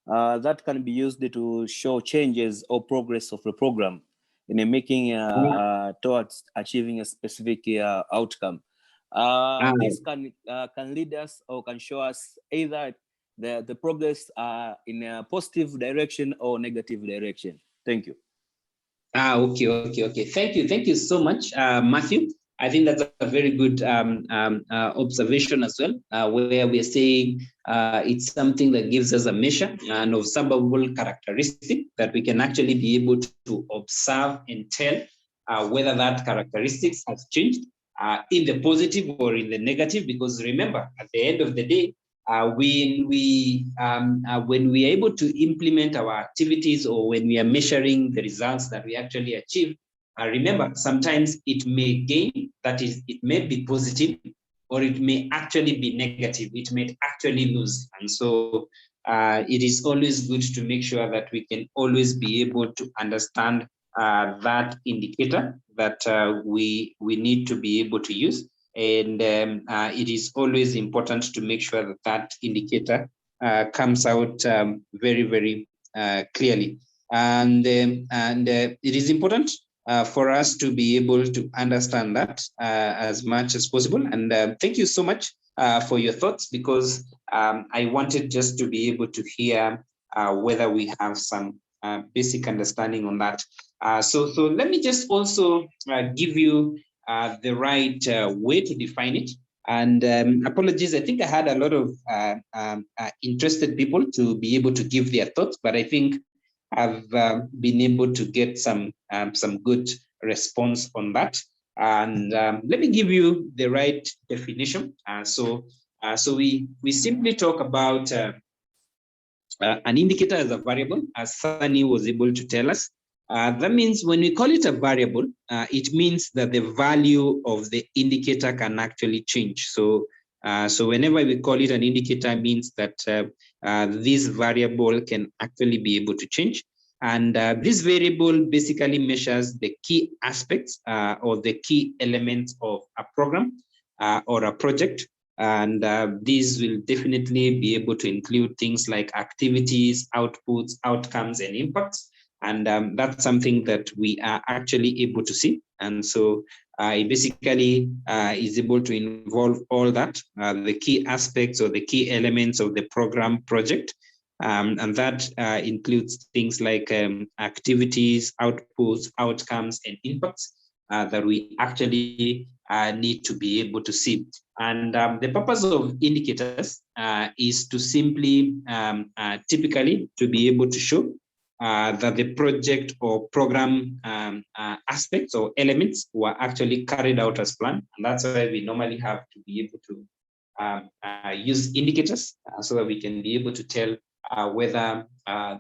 that can be used to show changes or progress of the program in making towards achieving a specific outcome. This can lead us or can show us either the progress in a positive direction or negative direction. Thank you. Okay. Thank you so much, Matthew. I think that's a very good observation as well, where we're saying it's something that gives us a measure and observable characteristic that we can actually be able to observe and tell whether that characteristics has changed in the positive or in the negative. Because remember, at the end of the day, when we are able to implement our activities or when we are measuring the results that we actually achieve, remember, sometimes it may gain, that is, it may be positive, or it may actually be negative. It may actually lose. And so it is always good to make sure that we can always be able to understand that indicator that we need to be able to use. And it is always important to make sure that that indicator comes out very, very clearly. And it is important for us to be able to understand that as much as possible. And thank you so much for your thoughts, because I wanted just to be able to hear whether we have some basic understanding on that. So let me just also give you the right way to define it. And apologies, I think I had a lot of interested people to be able to give their thoughts, but I think I've been able to get some good response on that. And let me give you the right definition. So we simply talk about an indicator as a variable, as Sunny was able to tell us. That means when we call it a variable, it means that the value of the indicator can actually change. So whenever we call it an indicator, means that this variable can actually be able to change. And this variable basically measures the key aspects or the key elements of a program or a project. And these will definitely be able to include things like activities, outputs, outcomes, and impacts. And that's something that we are actually able to see. And so it basically is able to involve all that, the key aspects or the key elements of the program project. And that includes things like activities, outputs, outcomes, and impacts that we actually need to be able to see. And the purpose of indicators is to simply, typically, to be able to show that the project or program aspects or elements were actually carried out as planned. And that's why we normally have to be able to use indicators so that we can be able to tell whether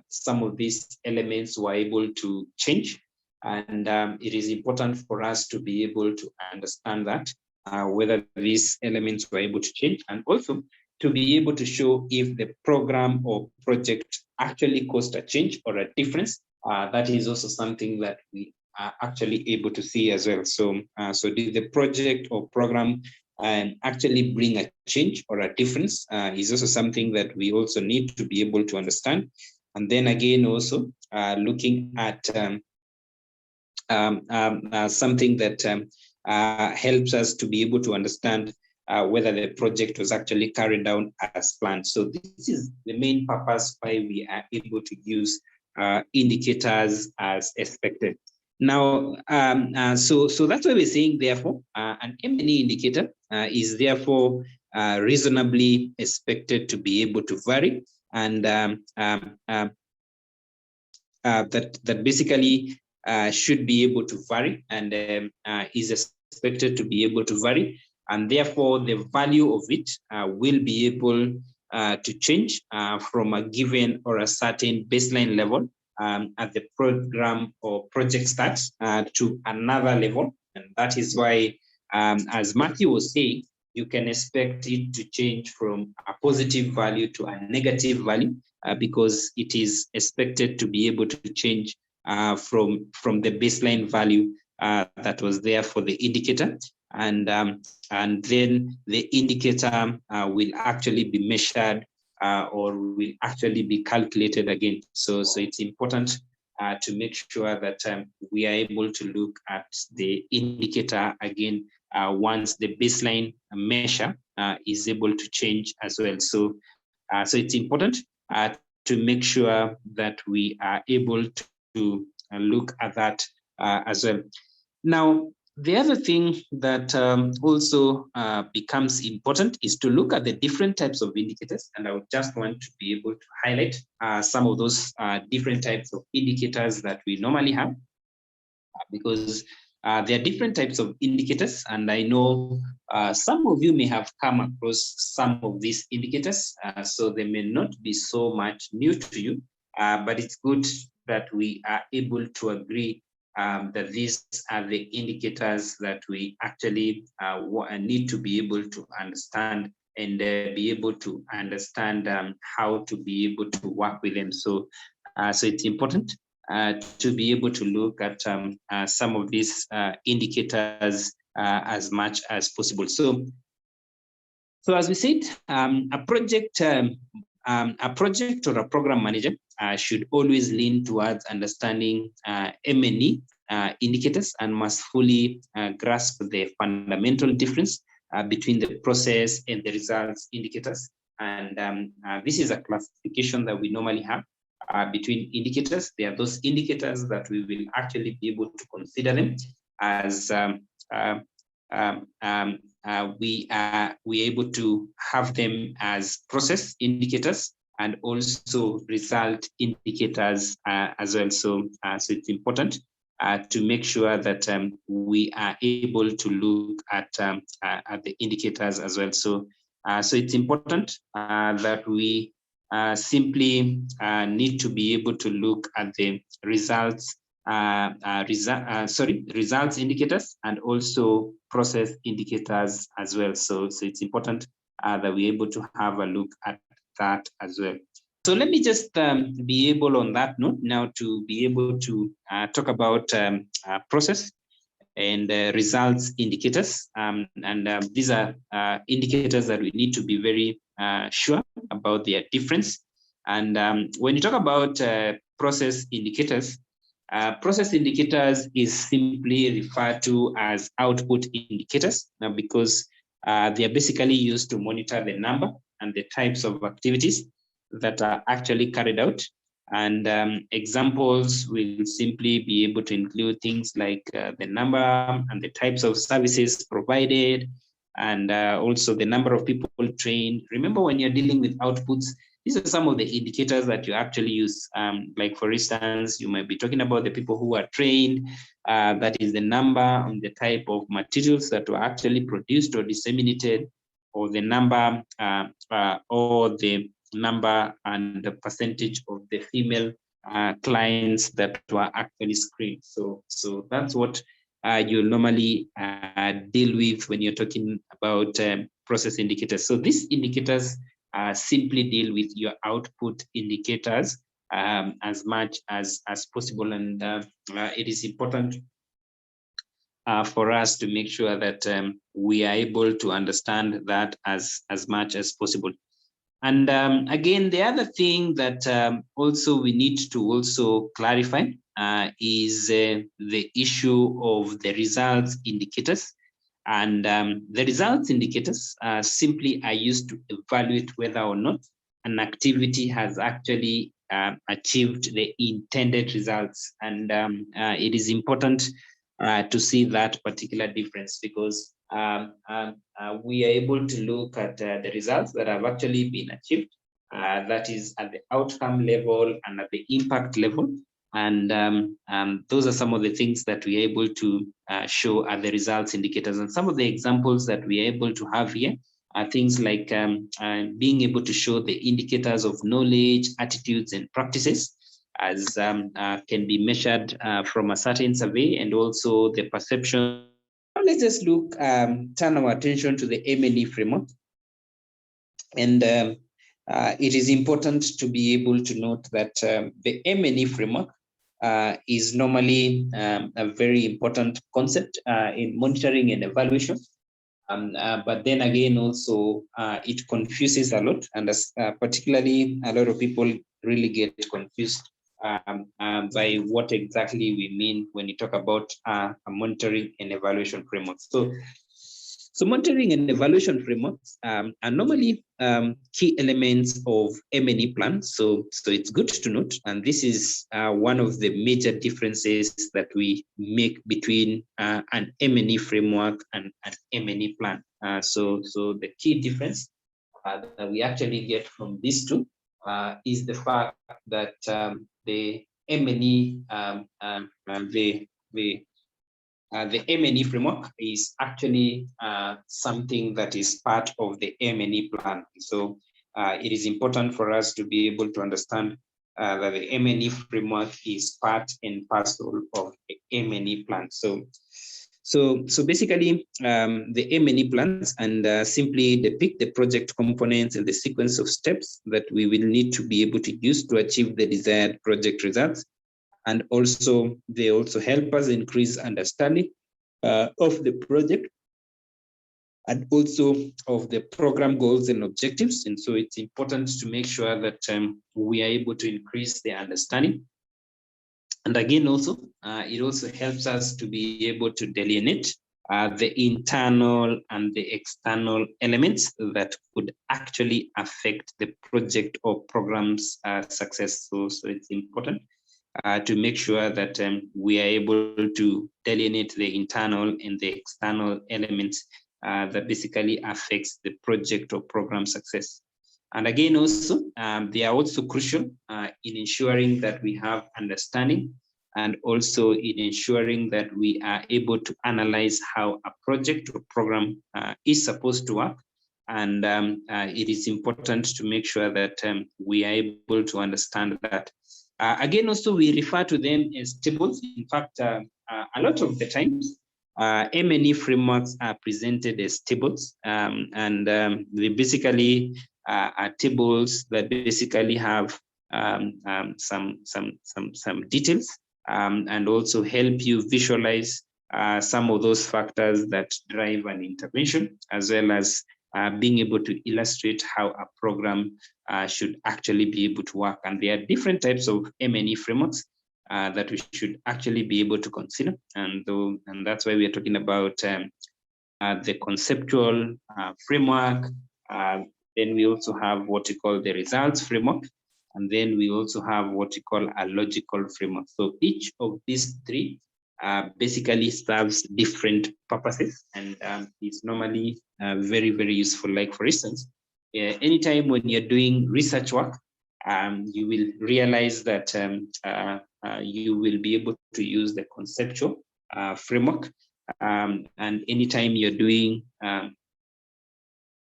some of these elements were able to change. And it is important for us to be able to understand that whether these elements were able to change, and also to be able to show if the program or project actually caused a change or a difference. That is also something that we are actually able to see as well. So did the project or program actually bring a change or a difference is also something that we also need to be able to understand. And then again, also looking at something that helps us to be able to understand whether the project was actually carried out as planned. So this is the main purpose why we are able to use indicators as expected. Now, so that's why we're saying, therefore, an M&E indicator is therefore reasonably expected to be able to vary. And that basically should be able to vary and is expected to be able to vary, and therefore the value of it will be able to change from a given or a certain baseline level at the program or project start to another level. And that is why, as Matthew was saying, you can expect it to change from a positive value to a negative value because it is expected to be able to change from the baseline value that was there for the indicator. And then the indicator will actually be measured or will actually be calculated again. So it's important to make sure that we are able to look at the indicator again once the baseline measure is able to change as well. So it's important to make sure that we are able to look at that as well. Now, the other thing that also becomes important is to look at the different types of indicators. And I would just want to be able to highlight some of those different types of indicators that we normally have, because there are different types of indicators. And I know some of you may have come across some of these indicators, so they may not be so much new to you, but it's good that we are able to agree that these are the indicators that we actually need to be able to understand and be able to understand how to be able to work with them. So it's important to be able to look at some of these indicators as much as possible. So as we said, a project or a program manager should always lean towards understanding M&E indicators and must fully grasp the fundamental difference between the process and the results indicators. And this is a classification that we normally have between indicators. There are those indicators that we will actually be able to consider them as we are able to have them as process indicators and also result indicators as well. So it's important to make sure that we are able to look at the indicators as well. So it's important that we simply need to be able to look at the results results indicators and also process indicators as well. So it's important that we're able to have a look at that as well. So let me just be able on that note now to be able to talk about process and results indicators. These are indicators that we need to be very sure about their difference. And when you talk about process indicators is simply referred to as output indicators because they are basically used to monitor the number and the types of activities that are actually carried out. And examples will simply be able to include things like the number and the types of services provided, and also the number of people trained. Remember, when you're dealing with outputs, these are some of the indicators that you actually use. Like, for instance, you might be talking about the people who are trained, that is the number and the type of materials that were actually produced or disseminated, or the number and the percentage of the female clients that were actually screened. So that's what you normally deal with when you're talking about process indicators. So these indicators simply deal with your output indicators as much as possible, and it is important for us to make sure that we are able to understand that as much as possible. And again, the other thing that also we need to also clarify is the issue of the results indicators. And the results indicators simply are used to evaluate whether or not an activity has actually achieved the intended results. And it is important to see that particular difference, because we are able to look at the results that have actually been achieved, that is at the outcome level and at the impact level. And those are some of the things that we're able to show are the results indicators. And some of the examples that we're able to have here are things like being able to show the indicators of knowledge, attitudes, and practices as can be measured from a certain survey, and also the perception. Now let's just look, turn our attention to the M&E framework. And it is important to be able to note that the M&E framework is normally a very important concept in monitoring and evaluation. But then again, also it confuses a lot, and particularly a lot of people really get confused by what exactly we mean when you talk about a monitoring and evaluation framework. So monitoring and evaluation frameworks are normally key elements of M&E plans. So it's good to note, and this is one of the major differences that we make between an M&E framework and an M&E plan. So the key difference that we actually get from these two is the fact that the M&E, the M&E framework is actually something that is part of the M&E plan. So it is important for us to be able to understand that the M&E framework is part and parcel of the M&E plan. So basically, the M&E plans and simply depict the project components and the sequence of steps that we will need to be able to use to achieve the desired project results. And also, they also help us increase understanding of the project and also of the program goals and objectives. And so it's important to make sure that we are able to increase the understanding. And again, also, it also helps us to be able to delineate the internal and the external elements that could actually affect the project or program's success. So it's important to make sure that we are able to delineate the internal and the external elements that basically affects the project or program success. And again, also, they are also crucial in ensuring that we have understanding, and also in ensuring that we are able to analyze how a project or program is supposed to work. And it is important to make sure that we are able to understand that. Again, also, we refer to them as tables. In fact, a lot of the times, M&E frameworks are presented as tables, and they basically are tables that basically have some details and also help you visualize some of those factors that drive an intervention, as well as being able to illustrate how a program should actually be able to work. And there are different types of M&E frameworks that we should actually be able to consider. And that's why we are talking about the conceptual framework. Then we also have what we call the results framework. And then we also have what we call a logical framework. So each of these three basically serves different purposes, and is normally very, very useful. Like, for instance, anytime when you're doing research work, you will realize that you will be able to use the conceptual framework. And anytime you're doing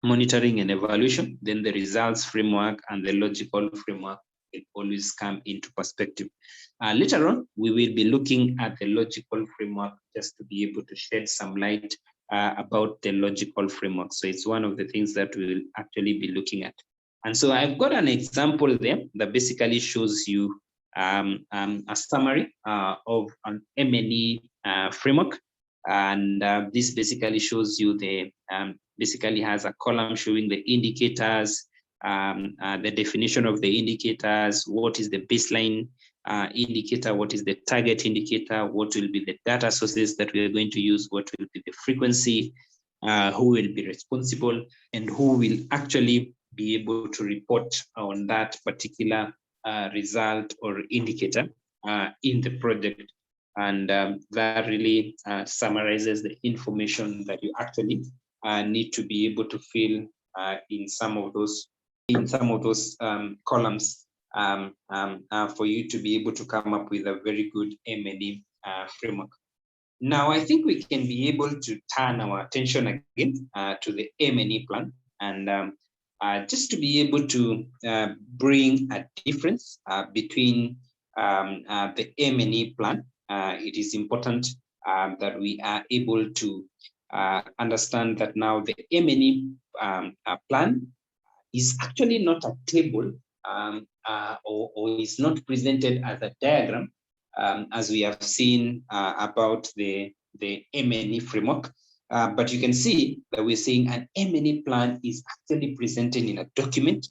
monitoring and evaluation, then the results framework and the logical framework will always come into perspective. Later on, we will be looking at the logical framework just to be able to shed some light about the logical framework. So it's one of the things that we will actually be looking at. And so I've got an example there that basically shows you a summary of an M&E framework. And this basically shows you basically has a column showing the indicators, the definition of the indicators, what is the baseline indicator, what is the target indicator, what will be the data sources that we are going to use, what will be the frequency, who will be responsible, and who will actually be able to report on that particular result or indicator in the project. And that really summarizes the information that you actually need to be able to fill in some of those columns for you to be able to come up with a very good M&E framework. Now, I think we can be able to turn our attention again to the M&E plan, and just to be able to bring a difference between the M&E plan. It is important that we are able to understand that now the M&E plan is actually not a table or is not presented as a diagram, as we have seen about the M&E framework. But you can see that we're saying an M&E plan is actually presented in a document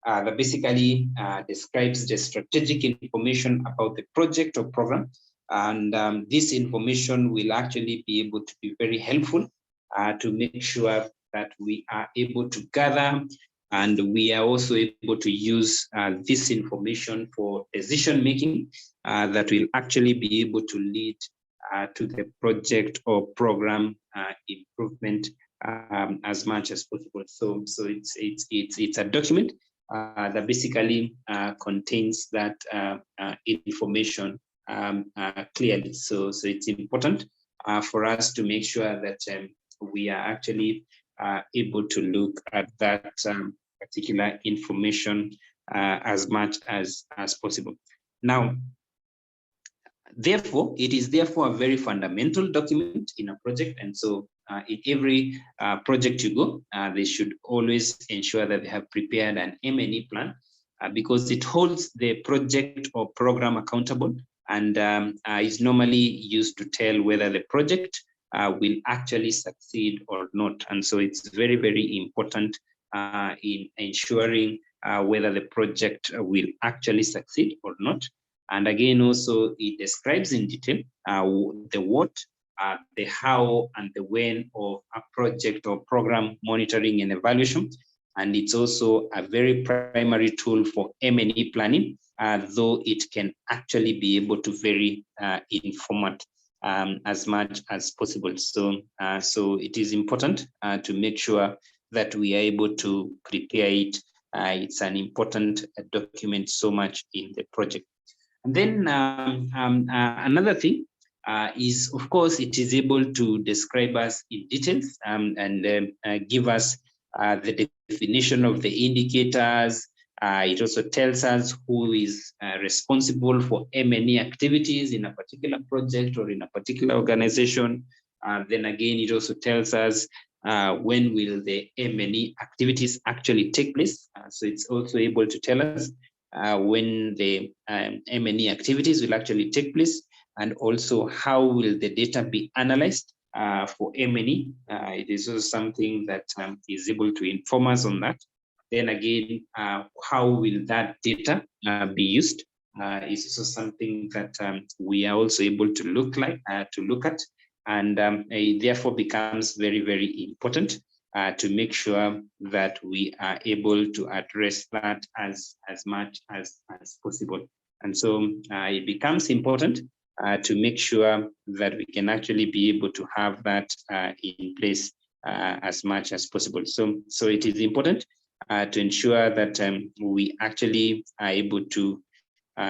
that basically describes the strategic information about the project or program. And this information will actually be able to be very helpful to make sure that we are able to gather and we are also able to use this information for decision making that will actually be able to lead to the project or program improvement as much as possible. So it's a document that basically contains that information clearly. So it's important for us to make sure that we are actually able to look at that particular information as much as possible. Now, therefore, it is therefore a very fundamental document in a project, and so in every project you go, they should always ensure that they have prepared an M&E plan because it holds the project or program accountable and is normally used to tell whether the project will actually succeed or not. And so it's very, very important in ensuring whether the project will actually succeed or not. And again, also it describes in detail the what, the how, and the when of a project or program monitoring and evaluation. And it's also a very primary tool for M&E planning, though it can actually be able to vary in format as much as possible. So, so it is important to make sure that we are able to prepare it. It's an important document so much in the project. And then another thing is, of course, it is able to describe us in details and give us the definition of the indicators. It also tells us who is responsible for M&E activities in a particular project or in a particular organization. Then again, it also tells us when will the M&E activities actually take place. So it's also able to tell us when the M&E activities will actually take place, and also how will the data be analyzed for M&E. It is also something that is able to inform us on that. Then again, how will that data be used is also something that we are also able to look at, and it therefore becomes very, very important to make sure that we are able to address that as much as possible. And so it becomes important to make sure that we can actually be able to have that in place as much as possible. So it is important to ensure that we actually are able to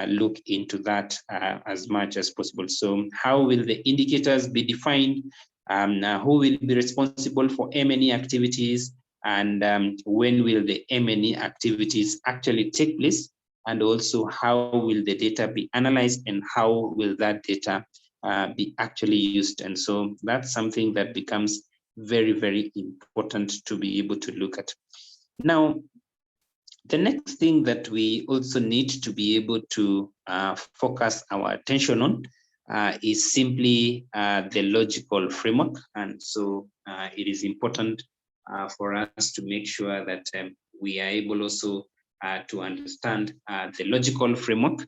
look into that as much as possible. So how will the indicators be defined? Who will be responsible for M&E activities? And when will the M&E activities actually take place? And also how will the data be analyzed and how will that data be actually used? And so that's something that becomes very, very important to be able to look at. Now, the next thing that we also need to be able to focus our attention on is simply the logical framework. And so it is important for us to make sure that we are able also to understand the logical framework.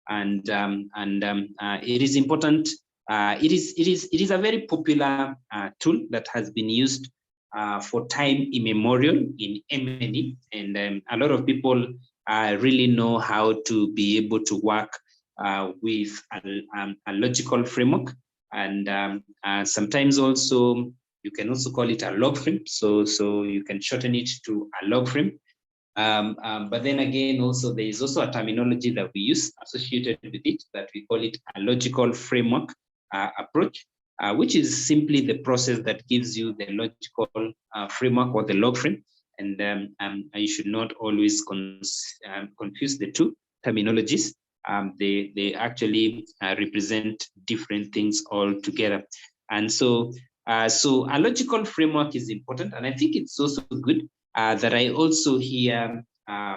And it is important. It is a very popular tool that has been used for time immemorial in M&E, and a lot of people really know how to be able to work with a logical framework, and sometimes also you can also call it a log frame. So you can shorten it to a log frame. But then again, also there is also a terminology that we use associated with it that we call it a logical framework approach, which is simply the process that gives you the logical framework or the log frame. And you should not always confuse the two terminologies. They actually represent different things altogether. And so a logical framework is important. And I think it's also good that I also hear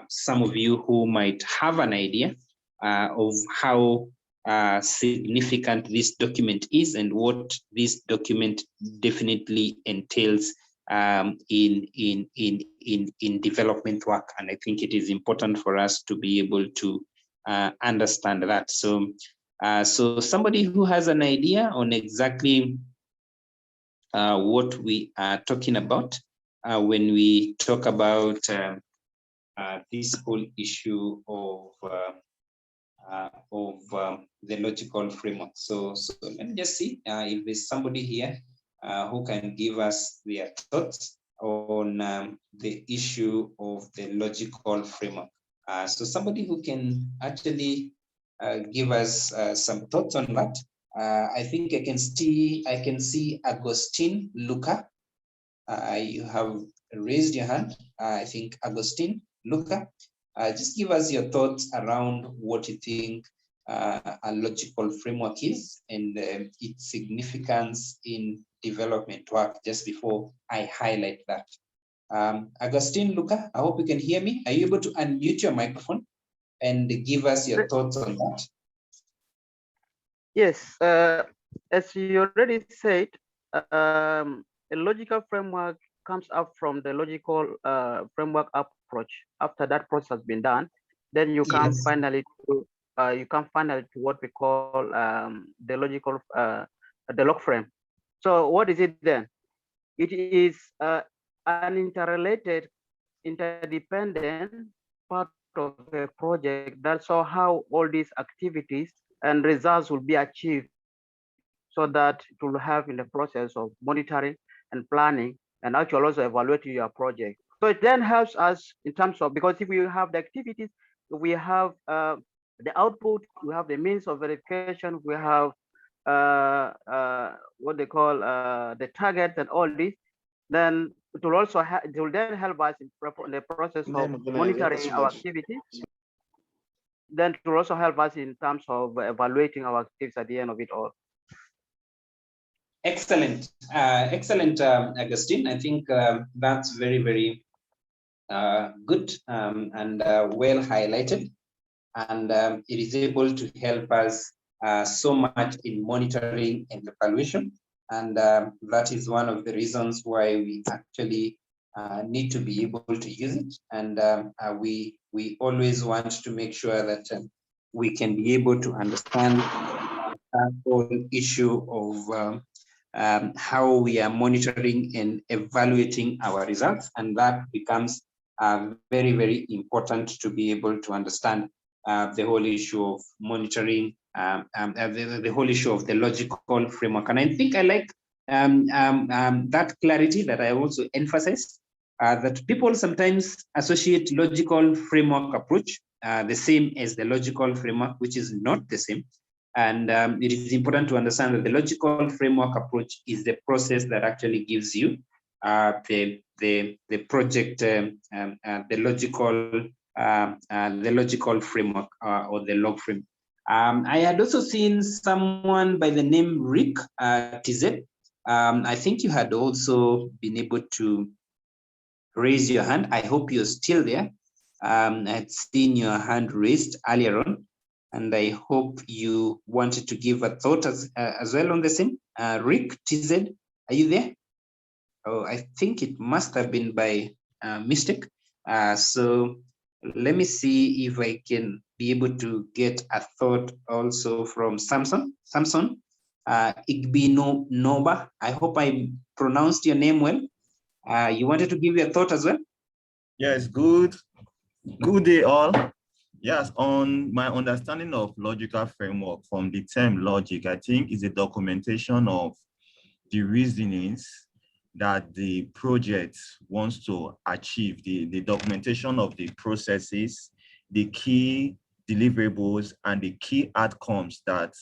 some of you who might have an idea of how significant this document is and what this document definitely entails in development work. And I think it is important for us to be able to understand that. So, so somebody who has an idea on exactly what we are talking about when we talk about this whole issue of the logical framework. So let me just see if there's somebody here who can give us their thoughts on the issue of the logical framework. So somebody who can actually give us some thoughts on that. I think I can see Agustin Luca. You have raised your hand. I think Agustin Luca. Just give us your thoughts around what you think a logical framework is and its significance in development work, just before I highlight that. Agustin Luca, I hope you can hear me. Are you able to unmute your microphone and give us your thoughts on that? Yes, as you already said, a logical framework comes up from the logical framework approach. After that process has been done, then you come finally to what we call the logical the log frame. So what is it then? It is an interrelated, interdependent part of a project. That's how all these activities and results will be achieved, so that it will have in the process of monitoring and planning and actually also evaluating your project. So it then helps us in terms of, because if we have the activities, we have the output, we have the means of verification, we have what they call the targets and all this, then it will also it will then help us in the process of monitoring our activities. Then it will also help us in terms of evaluating our activities at the end of it all. Excellent, excellent, Agustin. I think that's very, very good and well highlighted, and it is able to help us so much in monitoring and evaluation, and that is one of the reasons why we actually need to be able to use it, and we always want to make sure that we can be able to understand that whole issue of how we are monitoring and evaluating our results, and that becomes very, very important to be able to understand the whole issue of monitoring, the whole issue of the logical framework. And I think I like that clarity that I also emphasize, that people sometimes associate logical framework approach the same as the logical framework, which is not the same. And it is important to understand that the logical framework approach is the process that actually gives you the project, the logical framework or the log frame. I had also seen someone by the name Rick TZ. I think you had also been able to raise your hand. I hope you're still there. I had seen your hand raised earlier on, and I hope you wanted to give a thought as well on the same. Rick TZ, are you there? Oh, I think it must have been by mistake. So let me see if I can be able to get a thought also from Samson. Samson, Igbino Noba. I hope I pronounced your name well. You wanted to give your thought as well? Yes, good day all. Yes, on my understanding of logical framework from the term logic, I think is a documentation of the reasonings that the project wants to achieve, the documentation of the processes, the key deliverables, and the key outcomes that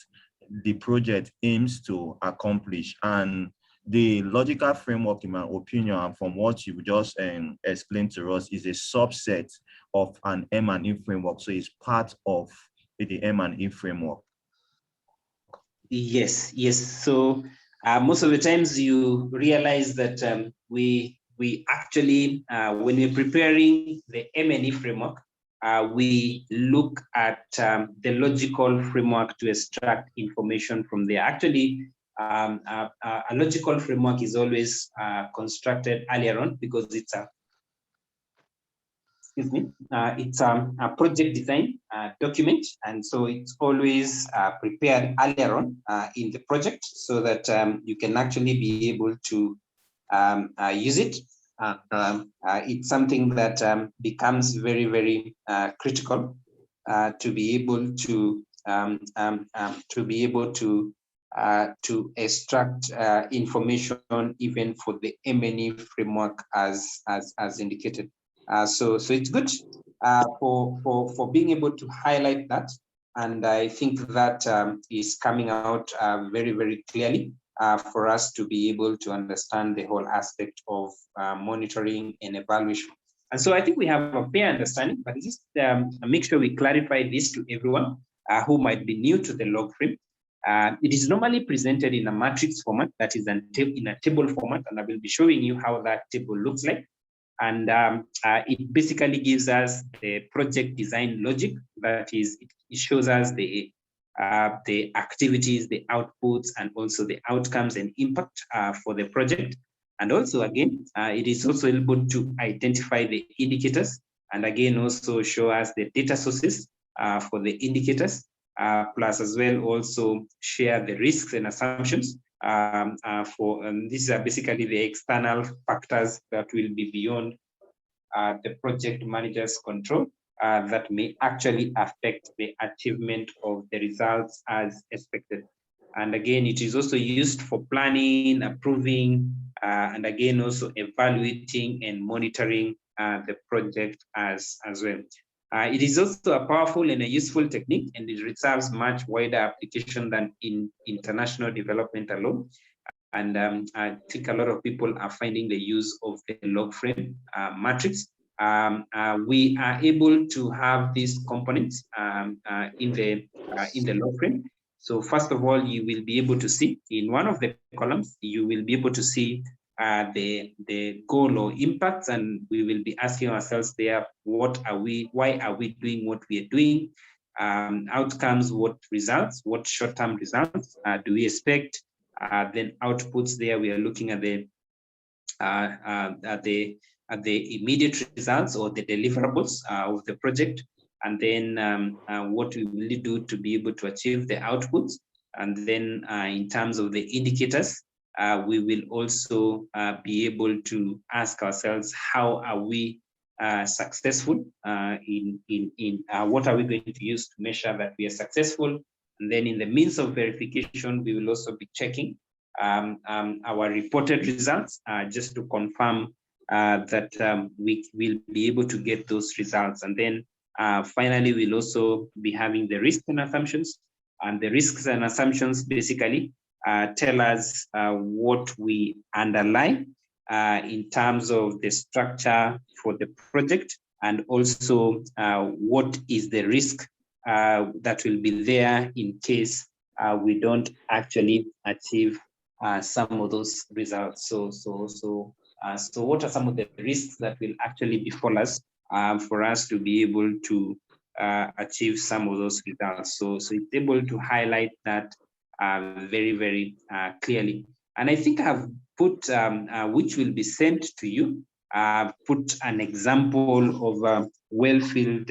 the project aims to accomplish. And the logical framework, in my opinion, and from what you just explained to us, is a subset of an M&E framework. So it's part of the M&E framework. Yes, yes. So most of the times you realize that we actually, when we're preparing the M&E framework, we look at the logical framework to extract information from there. Actually, a logical framework is always constructed earlier on because it's a a project design document, and so it's always prepared earlier on in the project so that you can actually be able to use it. It's something that becomes very, very critical to be able to extract information even for the M&E framework as indicated. So it's good for being able to highlight that, and I think that is coming out very, very clearly for us to be able to understand the whole aspect of monitoring and evaluation. And so I think we have a fair understanding, but just make sure we clarify this to everyone who might be new to the log frame. It is normally presented in a matrix format, that is in a table format, and I will be showing you how that table looks like. And it basically gives us the project design logic. That is, it shows us the activities, the outputs, and also the outcomes and impact for the project. And also, again, it is also able to identify the indicators, and again, also show us the data sources for the indicators, plus as well also share the risks and assumptions. These are basically the external factors that will be beyond the project manager's control that may actually affect the achievement of the results as expected. And again, it is also used for planning, approving, and again, also evaluating and monitoring the project as well. It is also a powerful and a useful technique, and it serves much wider application than in international development alone. And I think a lot of people are finding the use of the log frame matrix. We are able to have these components in the log frame. So first of all, you will be able to see in one of the columns, you will be able to see the goal or impacts, and we will be asking ourselves there, why are we doing what we are doing? Outcomes, what results, what short-term results do we expect? Then outputs there, we are looking at the immediate results or the deliverables of the project, and then what we will do to be able to achieve the outputs. And then in terms of the indicators, we will also be able to ask ourselves, how are we successful in what are we going to use to measure that we are successful? And then in the means of verification, we will also be checking our reported results just to confirm that we will be able to get those results. And then finally, we'll also be having the risks and assumptions. And the risks and assumptions basically tell us what we underlie in terms of the structure for the project, and also what is the risk that will be there in case we don't actually achieve some of those results. So what are some of the risks that will actually befall us for us to be able to achieve some of those results? So it's able to highlight that very, very clearly. And I think I've put, which will be sent to you, put an example of a well-filled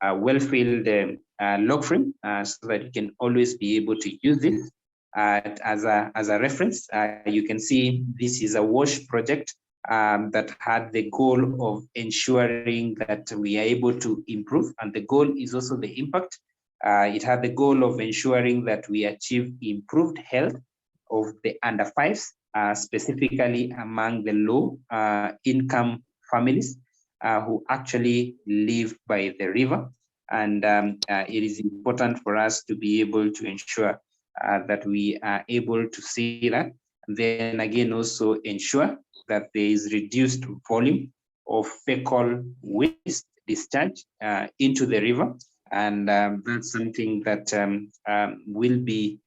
log frame so that you can always be able to use this as a reference. You can see this is a WASH project that had the goal of ensuring that we are able to improve, and the goal is also the impact. It had the goal of ensuring that we achieve improved health of the under 5s specifically among the low income families who actually live by the river. And it is important for us to be able to ensure that we are able to see that. Then again, also ensure that there is reduced volume of fecal waste discharge into the river. And that's something that will be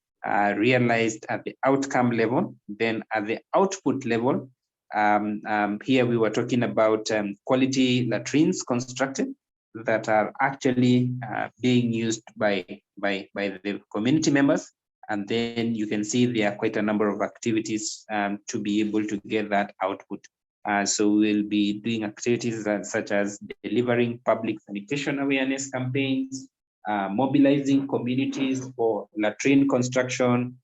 realized at the outcome level. Then at the output level, here we were talking about quality latrines constructed that are actually being used by the community members. And then you can see there are quite a number of activities to be able to get that output. So we'll be doing activities such as delivering public sanitation awareness campaigns, mobilizing communities for latrine construction,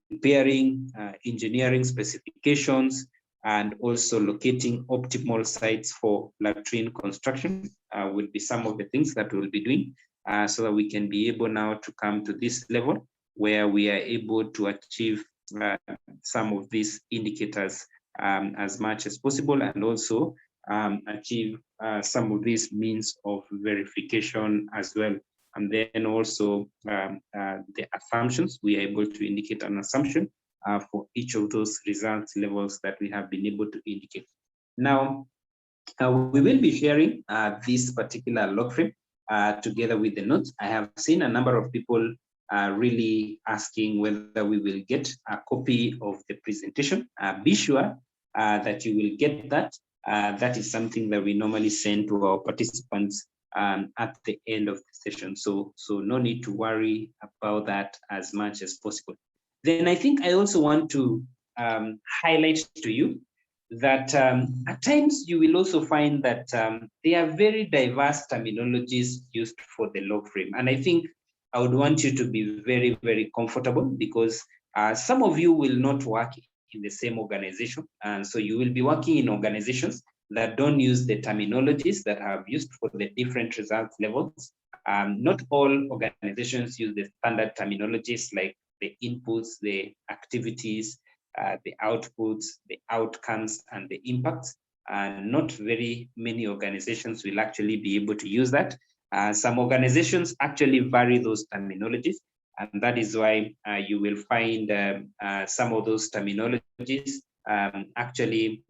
preparing engineering specifications, and also locating optimal sites for latrine construction will be some of the things that we'll be doing so that we can be able now to come to this level where we are able to achieve some of these indicators as much as possible, and also achieve some of these means of verification as well. And then also the assumptions, we are able to indicate an assumption for each of those results levels that we have been able to indicate. Now, we will be sharing this particular log frame together with the notes. I have seen a number of people really asking whether we will get a copy of the presentation. Be sure that you will get that. That is something that we normally send to our participants at the end of the session. So no need to worry about that as much as possible. Then I think I also want to highlight to you that at times you will also find that there are very diverse terminologies used for the log frame. And I think I would want you to be very, very comfortable, because some of you will not work in the same organization. And so you will be working in organizations that don't use the terminologies that I have used for the different results levels. Not all organizations use the standard terminologies like the inputs, the activities, the outputs, the outcomes, and the impacts. Not very many organizations will actually be able to use that. Some organizations actually vary those terminologies, and that is why you will find some of those terminologies actually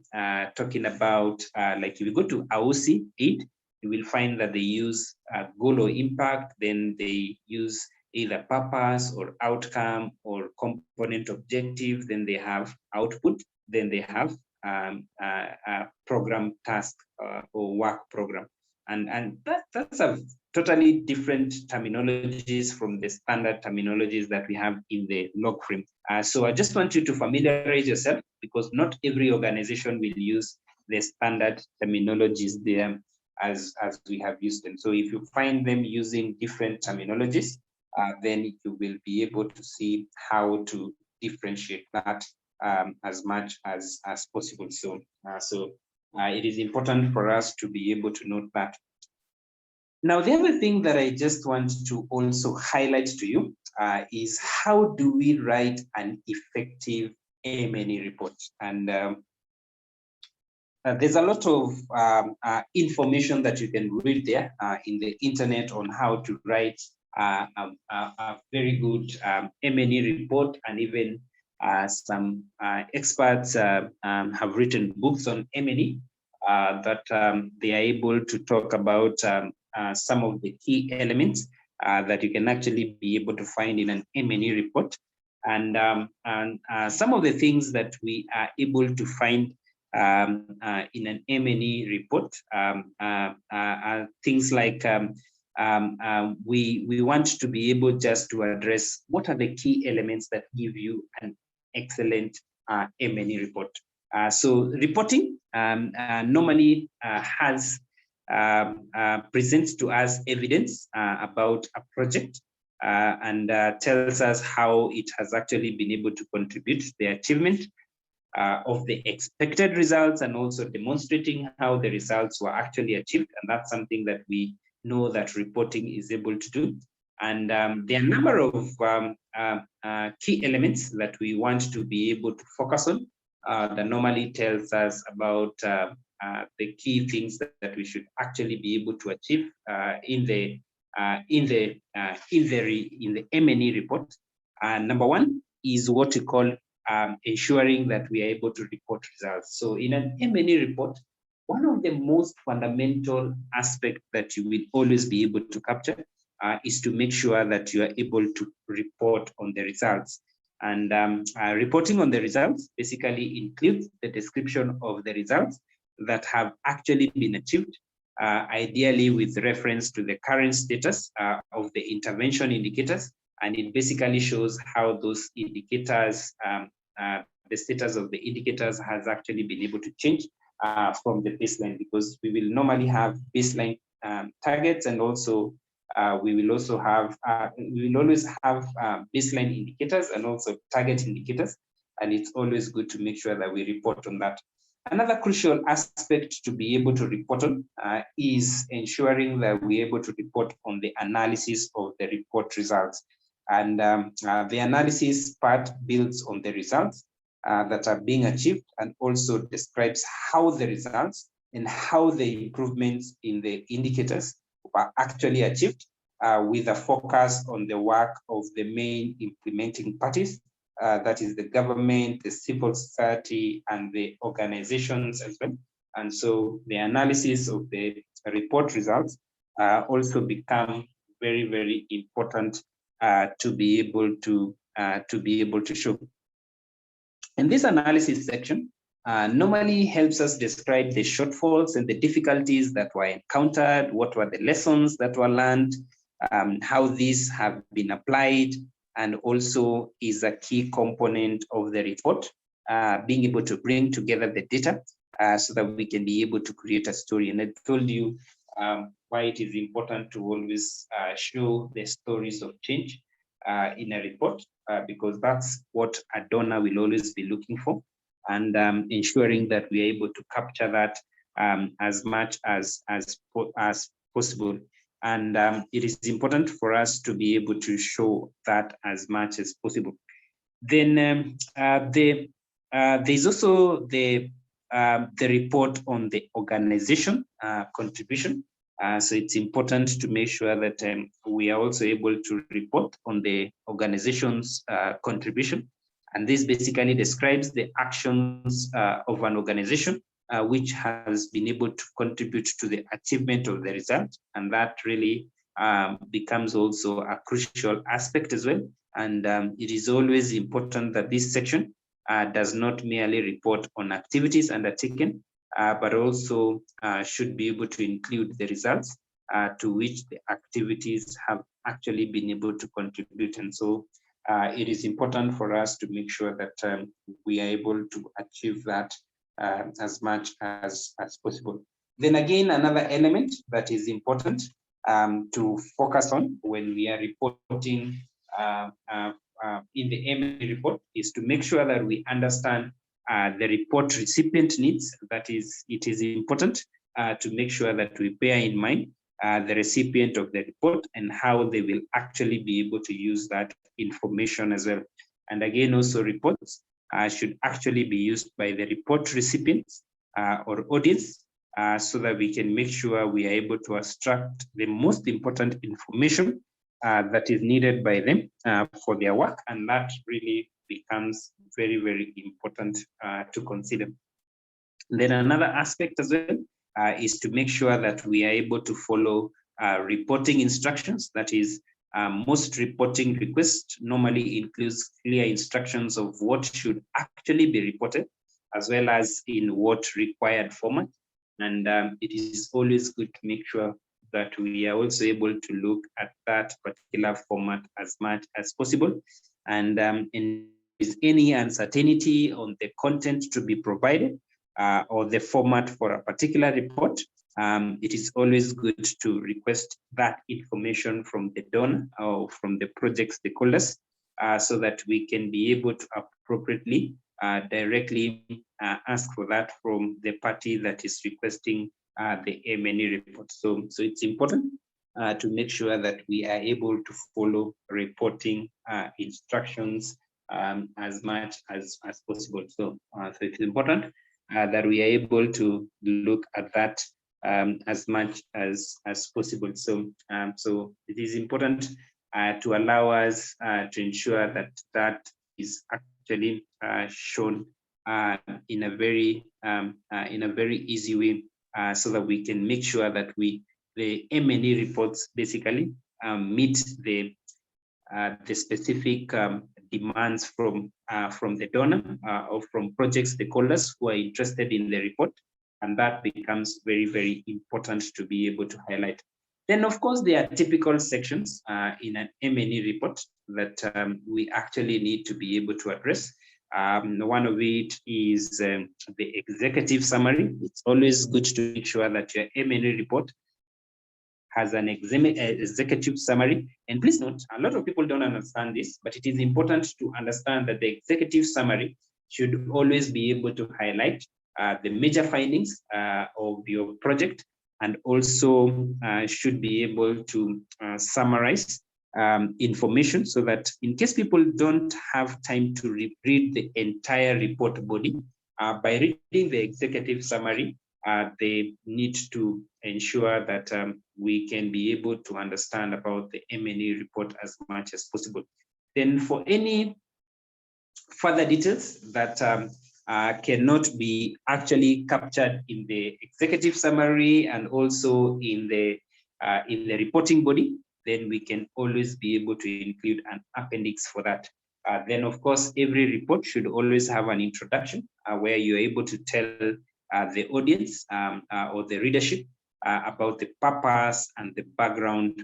talking about, like if you go to AOSI 8, you will find that they use goal or impact, then they use either purpose or outcome or component objective, then they have output, then they have a program task or work program. And that's a totally different terminologies from the standard terminologies that we have in the log frame. So I just want you to familiarize yourself, because not every organization will use the standard terminologies there as we have used them. So if you find them using different terminologies, then you will be able to see how to differentiate that as much as possible. So it is important for us to be able to note that. Now, the other thing that I just want to also highlight to you is how do we write an effective M&E report? And there's a lot of information that you can read there in the internet on how to write a very good M&E report, and even some experts have written books on M&E that they are able to talk about some of the key elements that you can actually be able to find in an M&E report. And some of the things that we are able to find in an M&E report are things like we want to be able just to address what are the key elements that give you an excellent M&E report. So reporting normally has presents to us evidence about a project and tells us how it has actually been able to contribute to the achievement of the expected results, and also demonstrating how the results were actually achieved. And that's something that we know that reporting is able to do. And there are a number of key elements that we want to be able to focus on that normally tells us about the key things that we should actually be able to achieve in the M&E report. Number one is what we call ensuring that we are able to report results. So in an M&E report, one of the most fundamental aspects that you will always be able to capture is to make sure that you are able to report on the results. And reporting on the results basically includes the description of the results that have actually been achieved, ideally with reference to the current status of the intervention indicators. And it basically shows how those indicators, the status of the indicators has actually been able to change from the baseline, because we will normally have baseline targets, and also we will always have baseline indicators and also target indicators, and it's always good to make sure that we report on that. Another crucial aspect to be able to report on is ensuring that we're able to report on the analysis of the report results. And the analysis part builds on the results that are being achieved, and also describes how the results and how the improvements in the indicators are actually achieved, with a focus on the work of the main implementing parties, that is the government, the civil society, and the organizations as well. And so the analysis of the report results also become very, very important to be able to show. And this analysis section normally helps us describe the shortfalls and the difficulties that were encountered, what were the lessons that were learned, how these have been applied, and also is a key component of the report, being able to bring together the data so that we can be able to create a story. And I told you why it is important to always show the stories of change in a report, because that's what a donor will always be looking for, and ensuring that we are able to capture that as much as possible. And it is important for us to be able to show that as much as possible. Then there's also the report on the organization contribution. So it's important to make sure that we are also able to report on the organization's contribution. And this basically describes the actions of an organization which has been able to contribute to the achievement of the result. And that really becomes also a crucial aspect as well. And it is always important that this section does not merely report on activities undertaken, but also should be able to include the results to which the activities have actually been able to contribute. And so it is important for us to make sure that we are able to achieve that as much as possible. Then again, another element that is important to focus on when we are reporting in the M&E report is to make sure that we understand the report recipient needs. That is, it is important to make sure that we bear in mind the recipient of the report and how they will actually be able to use that information as well. And again, also reports should actually be used by the report recipients or audience so that we can make sure we are able to extract the most important information that is needed by them for their work. And that really becomes very, very important to consider. Then another aspect as well is to make sure that we are able to follow reporting instructions. That is, most reporting requests normally includes clear instructions of what should actually be reported, as well as in what required format. And it is always good to make sure that we are also able to look at that particular format as much as possible. And if there's any uncertainty on the content to be provided or the format for a particular report, it is always good to request that information from the donor or from the project stakeholders so that we can be able to appropriately directly ask for that from the party that is requesting the M&E report. So it's important to make sure that we are able to follow reporting instructions as much as possible. So, so it's important that we are able to look at that as much as possible. So, so it is important to allow us to ensure that that is actually shown in a very easy way, so that we can make sure that the M&E reports basically meet the specific demands from the donor or from project stakeholders who are interested in the report, and that becomes very important to be able to highlight. Then, of course, there are typical sections in an M&E report that we actually need to be able to address. One of it is the executive summary. It's always good to make sure that your M&E report has an executive summary. And please note, a lot of people don't understand this, but it is important to understand that the executive summary should always be able to highlight the major findings of your project, and also should be able to summarize information, so that in case people don't have time to read the entire report body, by reading the executive summary, they need to ensure that we can be able to understand about the M&E report as much as possible. Then for any further details that cannot be actually captured in the executive summary and also in the reporting body, then we can always be able to include an appendix for that. Then, of course, every report should always have an introduction where you're able to tell the audience or the readership about the purpose and the background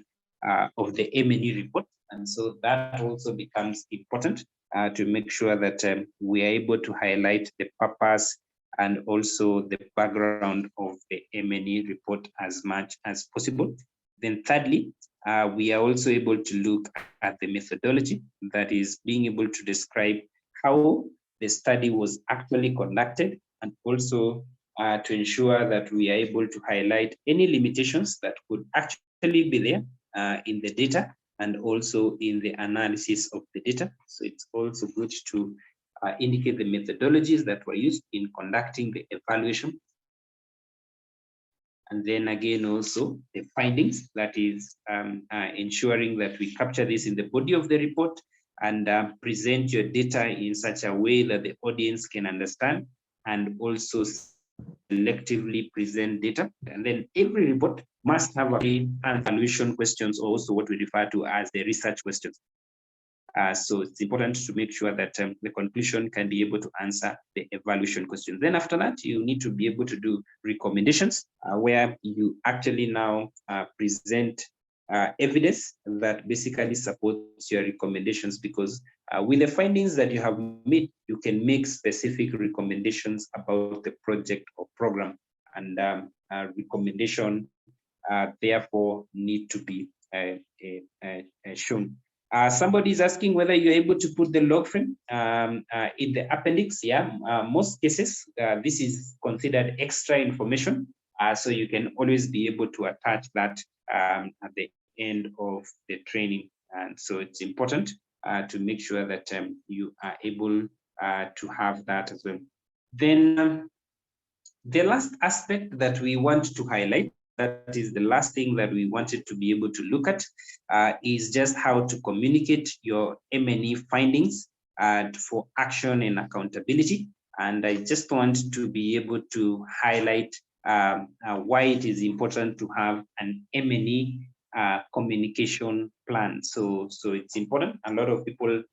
of the M&E report. And so that also becomes important to make sure that we are able to highlight the purpose and also the background of the M&E report as much as possible. Then thirdly, we are also able to look at the methodology, that is being able to describe how the study was actually conducted, and also to ensure that we are able to highlight any limitations that could actually be there in the data and also in the analysis of the data. So it's also good to indicate the methodologies that were used in conducting the evaluation. And then again, also the findings, that is ensuring that we capture this in the body of the report and present your data in such a way that the audience can understand, and also selectively present data. And then every report must have a evaluation questions, or also what we refer to as the research questions. So it's important to make sure that the conclusion can be able to answer the evaluation questions. Then after that, you need to be able to do recommendations, where you actually now present evidence that basically supports your recommendations, because with the findings that you have made, you can make specific recommendations about the project or program, and recommendation therefore need to be shown. Somebody is asking whether you're able to put the log frame in the appendix. Yeah, most cases, this is considered extra information. So you can always be able to attach that at the end of the training. And so it's important to make sure that you are able to have that as well. Then the last aspect that we want to highlight, that is the last thing that we wanted to be able to look at, is just how to communicate your M&E findings for action and accountability. And I just want to be able to highlight why it is important to have an M&E communication plan. So it's important. A lot of people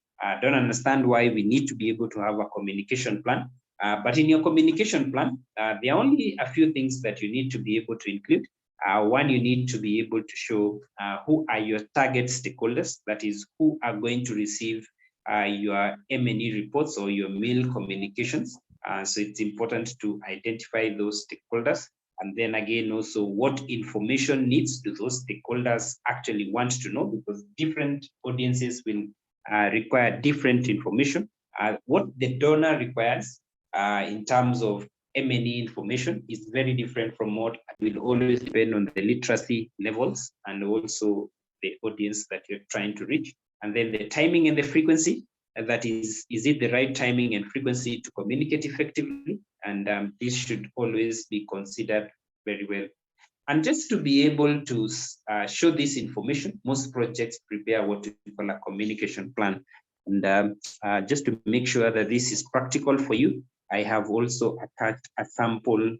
don't understand why we need to be able to have a communication plan. But in your communication plan, there are only a few things that you need to be able to include. One, you need to be able to show who are your target stakeholders, that is, who are going to receive your M&E reports or your mail communications. So it's important to identify those stakeholders. And then again, also what information needs do those stakeholders actually want to know, because different audiences will require different information. What the donor requires in terms of M&E information is very different from what will always depend on the literacy levels and also the audience that you're trying to reach. And then the timing and the frequency, that is it the right timing and frequency to communicate effectively? And this should always be considered very well. And just to be able to show this information, most projects prepare what we call a communication plan. And just to make sure that this is practical for you, I have also attached a sample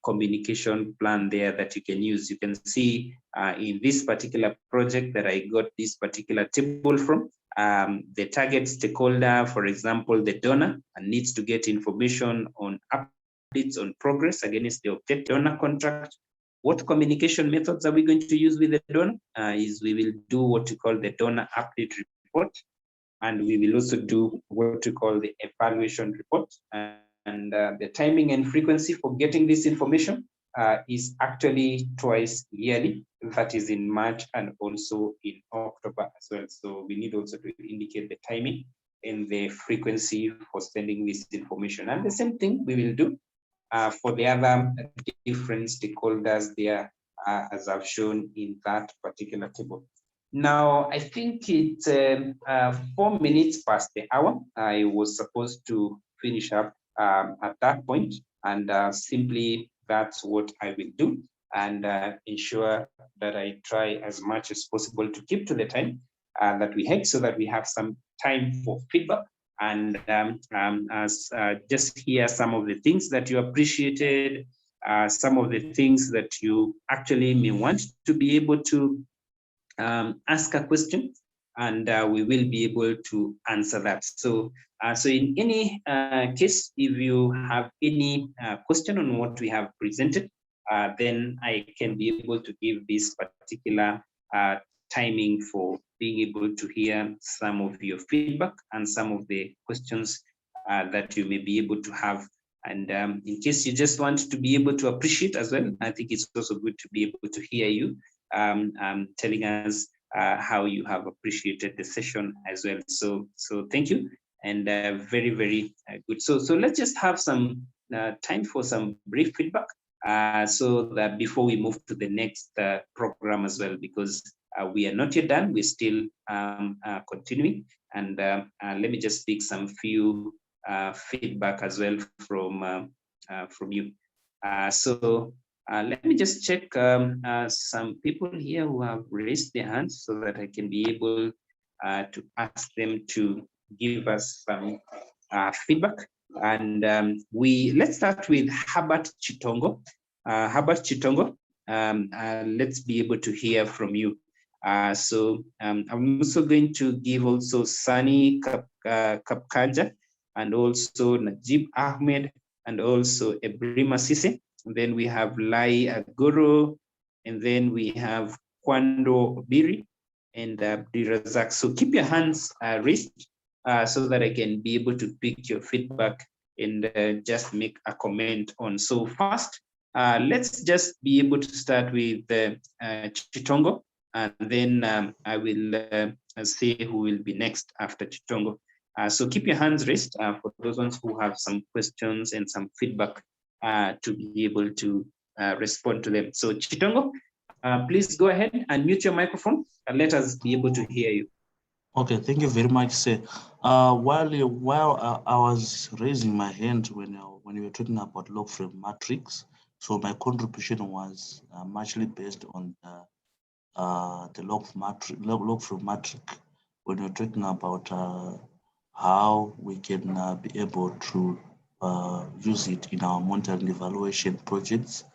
communication plan there that you can use. You can see in this particular project that I got this particular table from, the target stakeholder, for example, the donor, needs to get information on updates on progress against the objective donor contract. What communication methods are we going to use with the donor? Is we will do what we call the donor update report, and we will also do what we call the evaluation report. And the timing and frequency for getting this information is actually twice yearly. That is in March and also in October as well. So we need also to indicate the timing and the frequency for sending this information. And the same thing we will do for the other different stakeholders there, as I've shown in that particular table. Now, I think it's 4 minutes past the hour. I was supposed to finish up at that point, and simply that's what I will do, and ensure that I try as much as possible to keep to the time that we had, so that we have some time for feedback. And just hear some of the things that you appreciated, some of the things that you actually may want to be able to ask a question, and we will be able to answer that. So, so in any case, if you have any question on what we have presented, then I can be able to give this particular timing for being able to hear some of your feedback and some of the questions that you may be able to have. And in case you just want to be able to appreciate as well, I think it's also good to be able to hear you telling us how you have appreciated the session as well. So thank you, and very, very good. So let's just have some time for some brief feedback, so that before we move to the next program as well, because we are not yet done, we're still continuing. And let me just pick some few feedback as well from you. So let me just check some people here who have raised their hands, so that I can be able to ask them to give us some feedback. And let's start with Herbert Chitongo. Herbert Chitongo, let's be able to hear from you. So I'm also going to give also Sani Kapkaja, and also Najib Ahmed, and also Ebrima Sise. And then we have Lai Aguro, and then we have Kwando Biri and Abdirazak. So keep your hands raised so that I can be able to pick your feedback and just make a comment on. So first, let's just be able to start with Chitongo, and then I will say who will be next after Chitongo. So keep your hands raised for those ones who have some questions and some feedback to be able to respond to them. So Chitongo, please go ahead and mute your microphone and let us be able to hear you. Okay, thank you very much, sir. While I was raising my hand when you were talking about log frame matrix, so my contribution was muchly based on the log frame matrix when you're talking about how we can be able to use it in our monitoring evaluation projects.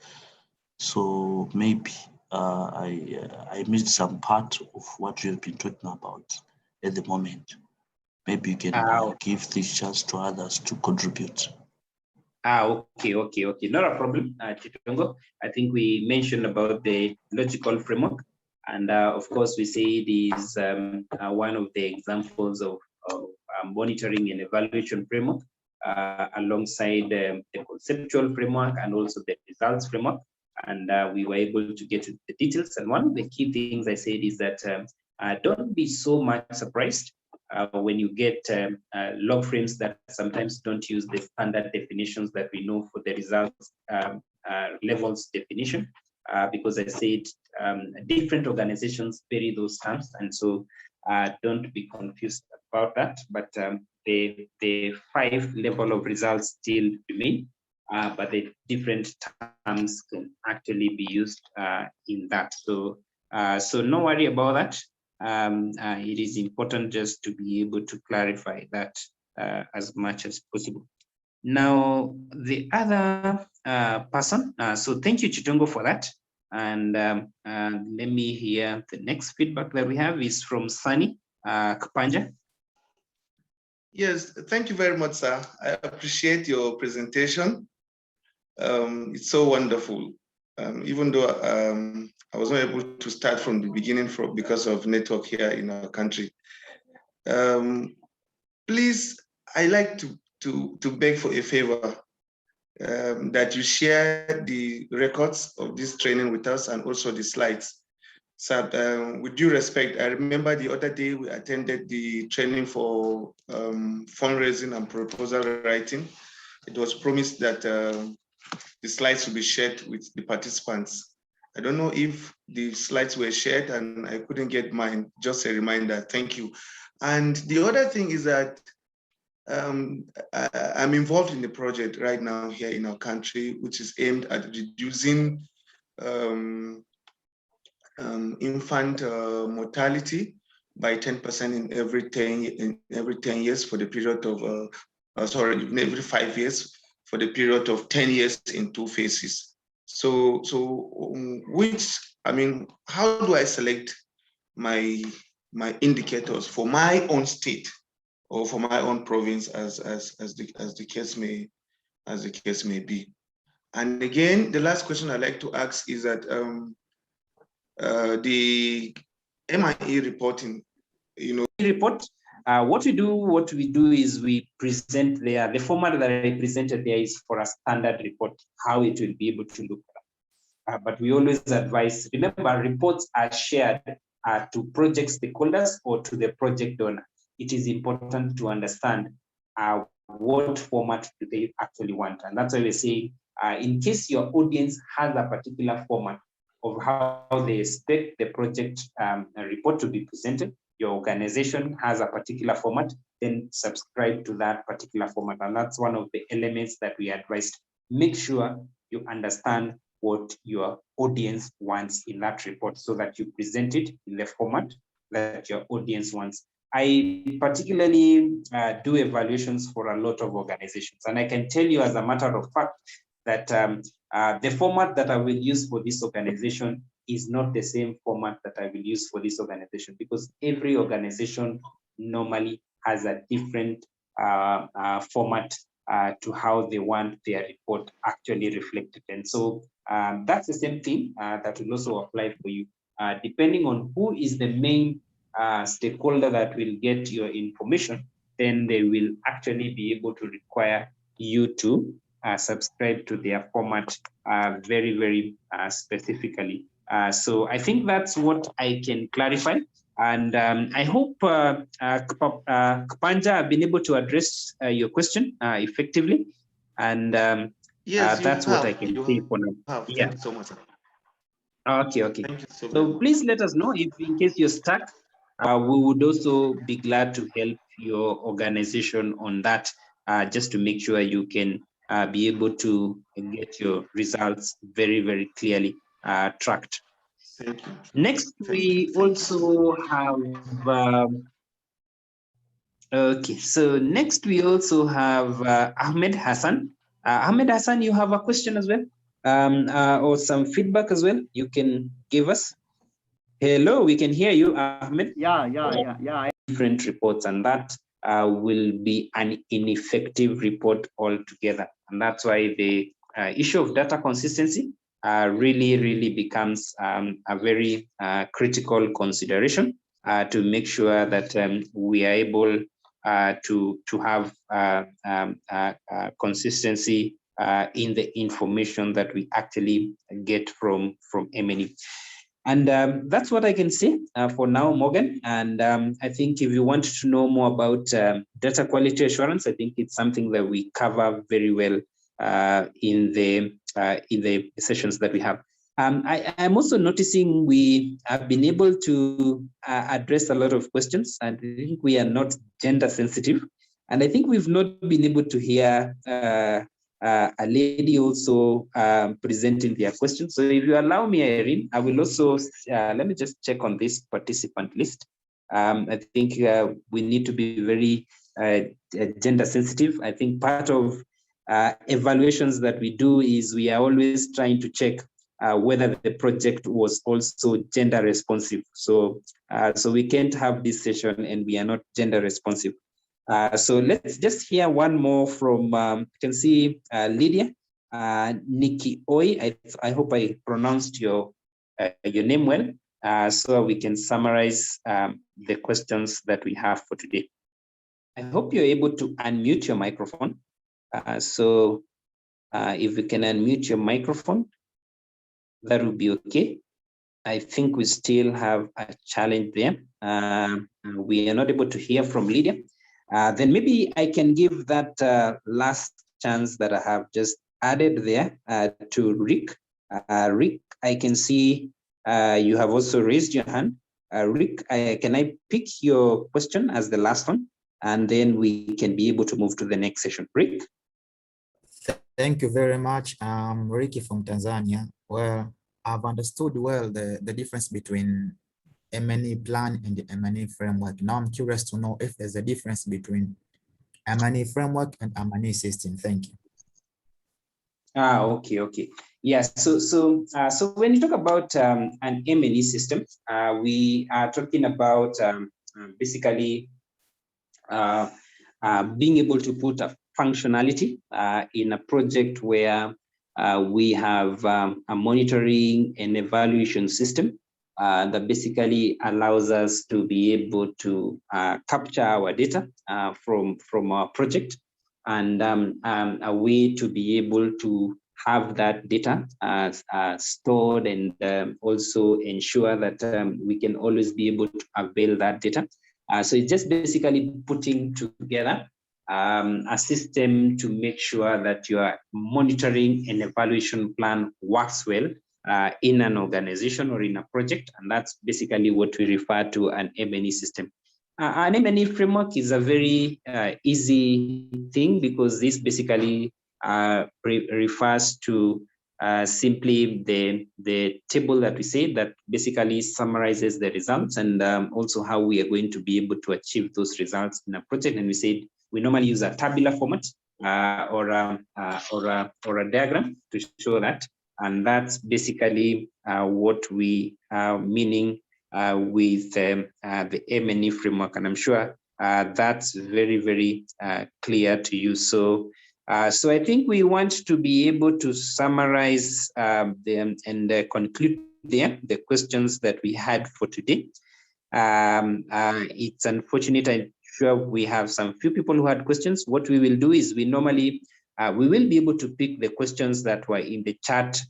So maybe I missed some part of what you have been talking about at the moment. Maybe you can give this chance to others to contribute. Okay, not a problem, Chitongo. I think we mentioned about the logical framework, and of course we say it is one of the examples of monitoring and evaluation framework, alongside the conceptual framework and also the results framework. And we were able to get to the details. And one of the key things I said is that don't be so much surprised when you get log frames that sometimes don't use the standard definitions that we know for the results levels definition, because I said different organizations vary those terms, and so don't be confused about that. But the 5 level of results still remain, but the different terms can actually be used in that. So so no worry about that. It is important just to be able to clarify that as much as possible. Now, the other person, so thank you, Chitongo, for that. And let me hear the next feedback that we have is from Sunny Kapanja. Yes, thank you very much, sir. I appreciate your presentation. It's so wonderful. Even though I was not able to start from the beginning because of network here in our country. Please, I like to beg for a favor, that you share the records of this training with us and also the slides. So with due respect, I remember the other day we attended the training for fundraising and proposal writing. It was promised that the slides will be shared with the participants. I don't know if the slides were shared and I couldn't get mine. Just a reminder, thank you. And the other thing is that I'm involved in the project right now here in our country, which is aimed at reducing infant mortality by 10% in every 10 years for the period of in every 5 years for the period of 10 years in 2 phases. So how do I select my indicators for my own state or for my own province as the case may be? And again, the last question I'd like to ask is that the MIE reporting, report. What we do is we present there. The format that I presented there is for a standard report, how it will be able to look like. But we always advise, remember, reports are shared to project stakeholders or to the project donor. It is important to understand what format do they actually want. And that's why we say, in case your audience has a particular format of how they expect the project report to be presented, your organization has a particular format, then subscribe to that particular format. And that's one of the elements that we advise. Make sure you understand what your audience wants in that report so that you present it in the format that your audience wants. I particularly do evaluations for a lot of organizations. And I can tell you as a matter of fact that the format that I will use for this organization is not the same format that I will use for this organization, because every organization normally has a different format to how they want their report actually reflected. And so that's the same thing that will also apply for you. Depending on who is the main stakeholder that will get your information, then they will actually be able to require you to subscribe to their format very, very specifically. So I think that's what I can clarify. And I hope Kapanja have been able to address your question effectively. And yes, that's what I can say for now. Yeah. Thank you so much. Okay. Thank you so please let us know if in case you're stuck. We would also be glad to help your organization on that, just to make sure you can be able to get your results very, very clearly tracked. Thank you. Next, we also have, okay, so next we also have Ahmed Hassan. Ahmed Hassan, you have a question as well, or some feedback as well you can give us? Hello, we can hear you, Ahmed. Yeah. Different reports, and that will be an ineffective report altogether. And that's why the issue of data consistency really becomes a very critical consideration to make sure that we are able to have consistency in the information that we actually get from MNE. And that's what I can say for now, Morgan. And I think if you want to know more about data quality assurance, I think it's something that we cover very well in the sessions that we have. I'm also noticing we have been able to address a lot of questions, and I think we are not gender sensitive. And I think we've not been able to hear a lady also presenting their questions. So if you allow me, Irene, I will also, let me just check on this participant list. I think we need to be very gender sensitive. I think part of evaluations that we do is we are always trying to check whether the project was also gender responsive. So, so we can't have this session and we are not gender responsive. So let's just hear one more from, you can see Lydia, Nikki Oi. I hope I pronounced your name well, so we can summarize the questions that we have for today. I hope you're able to unmute your microphone. So if you can unmute your microphone, that would be okay. I think we still have a challenge there. We are not able to hear from Lydia. Then maybe I can give that last chance that I have just added there to Rick. Rick, I can see you have also raised your hand. Rick, can I pick your question as the last one? And then we can be able to move to the next session. Rick? Thank you very much. I'm Ricky from Tanzania. Well, I've understood well the difference between M&E plan and the M&E framework. Now I'm curious to know if there's a difference between M&E framework and M&E system. Thank you. Okay. Yes. So when you talk about an M&E system, we are talking about basically being able to put a functionality in a project where we have a monitoring and evaluation system that basically allows us to be able to capture our data from our project, and a way to be able to have that data stored and also ensure that we can always be able to avail that data. So it's just basically putting together a system to make sure that your monitoring and evaluation plan works well in an organization or in a project, and that's basically what we refer to an M&E system. An M&E framework is a very easy thing, because this basically refers to simply the table that we say that basically summarizes the results, and also how we are going to be able to achieve those results in a project. And we said we normally use a tabular format or a diagram to show that, and that's basically what we are meaning with the M&E framework, and I'm sure that's very, very clear to you. So I think we want to be able to summarize them and conclude there the questions that we had for today. It's unfortunate, I'm sure we have some few people who had questions. What we will do is we normally, we will be able to pick the questions that were in the chat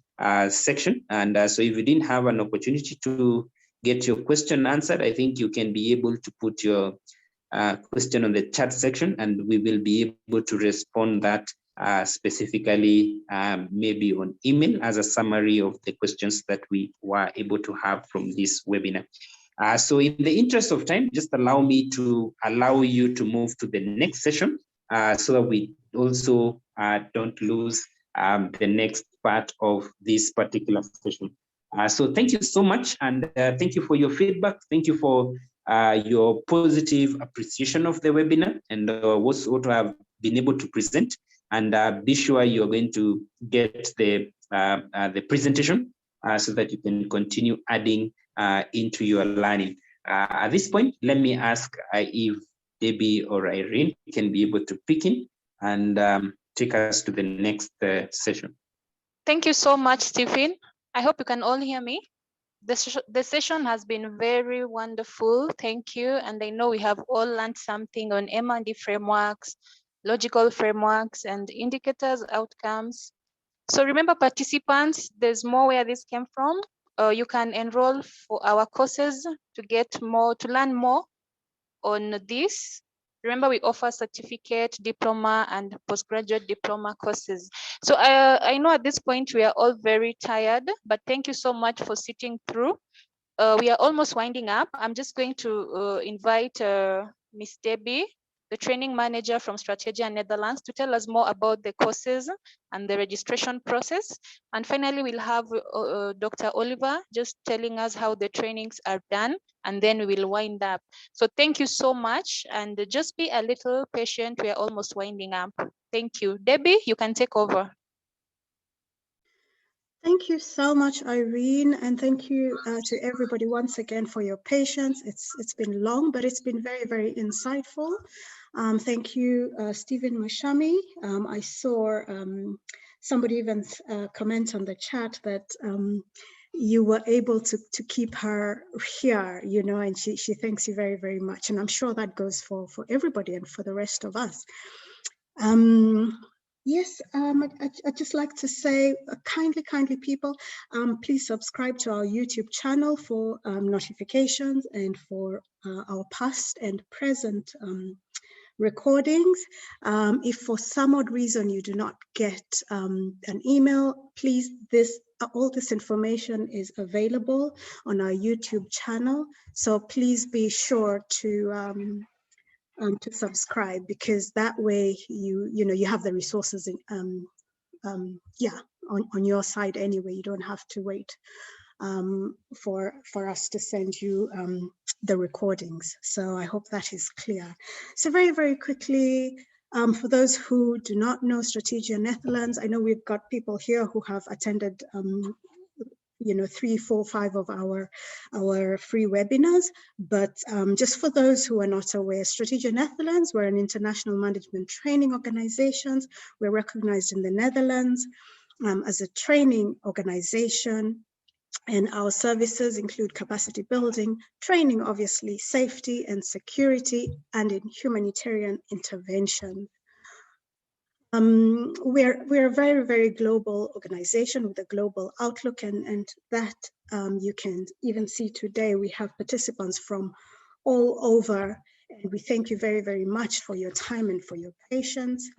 section. And so if you didn't have an opportunity to get your question answered, I think you can be able to put your question on the chat section, and we will be able to respond that specifically maybe on email as a summary of the questions that we were able to have from this webinar. So in the interest of time, just allow me to allow you to move to the next session so that we also don't lose the next part of this particular session. So thank you so much, and thank you for your feedback. Thank you for your positive appreciation of the webinar and what I have been able to present. And be sure you're going to get the presentation so that you can continue adding into your learning. At this point, let me ask if Debbie or Irene can be able to pick in and take us to the next session. Thank you so much, Stephen. I hope you can all hear me. The session has been very wonderful. Thank you. And I know we have all learned something on M&E frameworks, logical frameworks, and indicators, outcomes. So remember, participants, there's more where this came from. You can enroll for our courses to learn more on this. Remember, we offer certificate, diploma, and postgraduate diploma courses. So I know at this point we are all very tired, but thank you so much for sitting through. We are almost winding up. I'm just going to invite Miss Debbie, the training manager from Strategia Netherlands, to tell us more about the courses and the registration process. And finally, we'll have Dr. Oliver just telling us how the trainings are done, and then we will wind up. So thank you so much, and just be a little patient. We are almost winding up. Thank you. Debbie, you can take over. Thank you so much, Irene, and thank you to everybody once again for your patience. It's been long, but it's been very, very insightful. Thank you, Stephen Mashami. I saw somebody even comment on the chat that you were able to keep her here, you know, and she thanks you very, very much. And I'm sure that goes for everybody and for the rest of us. Yes, I'd just like to say, kindly people, please subscribe to our YouTube channel for notifications and for our past and present recordings. If for some odd reason you do not get an email, please, all this information is available on our YouTube channel. So please be sure to subscribe, because that way you have the resources on your side anyway. You don't have to wait for us to send you the recordings. So I hope that is clear. So very, very quickly, for those who do not know Strategia Netherlands, I know we've got people here who have attended 3, 4, 5 of our free webinars, but just for those who are not aware, Strategia Netherlands, we're an international management training organization. We're recognized in the Netherlands as a training organization, and our services include capacity building, training, obviously, safety and security, and in humanitarian intervention. We're a very, very global organization with a global outlook, and that you can even see today. We have participants from all over, and we thank you very, very much for your time and for your patience.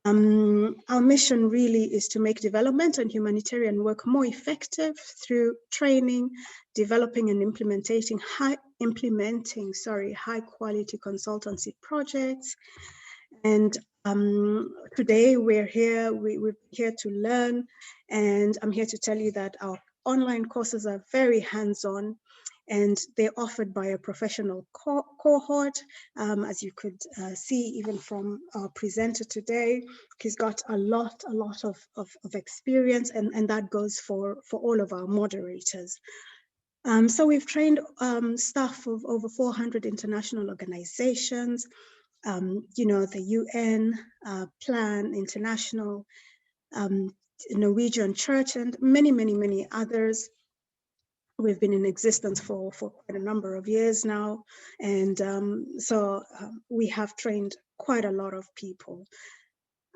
Our mission really is to make development and humanitarian work more effective through training, developing and implementing high quality consultancy projects. And today we're here to learn, and I'm here to tell you that our online courses are very hands-on, and they're offered by a professional cohort. As you could see even from our presenter today, he's got a lot of experience, and that goes for all of our moderators. So we've trained staff of over 400 international organizations, the UN, Plan International, Norwegian Church, and many others. We've been in existence for quite a number of years now, and so we have trained quite a lot of people.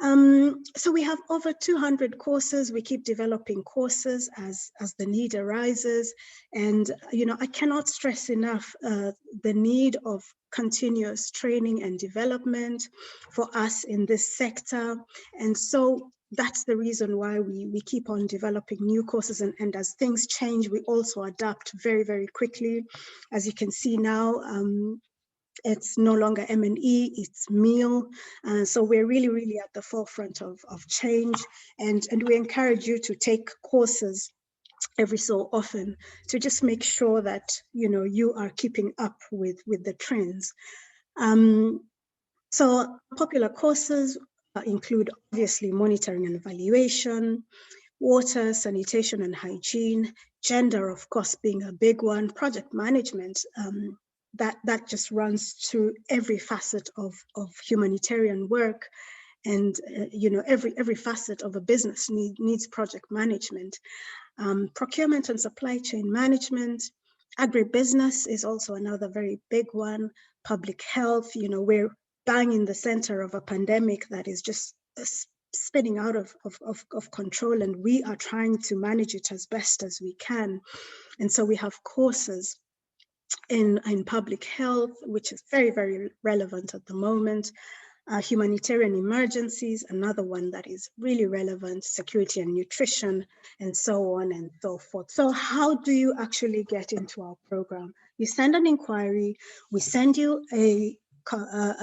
So we have over 200 courses. We keep developing courses as the need arises, and I cannot stress enough the need of continuous training and development for us in this sector. And so that's the reason why we keep on developing new courses, and as things change, we also adapt very, very quickly. As you can see now, it's no longer M&E, it's meal. So we're really at the forefront of change, and we encourage you to take courses every so often to just make sure that you are keeping up with the trends. So popular courses include obviously monitoring and evaluation, water, sanitation and hygiene, gender, of course, being a big one, project management, that just runs through every facet of humanitarian work, and every facet of a business needs project management. Procurement and supply chain management, agribusiness is also another very big one. Public health, we're bang in the center of a pandemic that is just spinning out of control, and we are trying to manage it as best as we can. And so we have courses in public health, which is very, very relevant at the moment. Humanitarian emergencies, another one that is really relevant, security and nutrition, and so on and so forth. So how do you actually get into our program? You send an inquiry, we send you a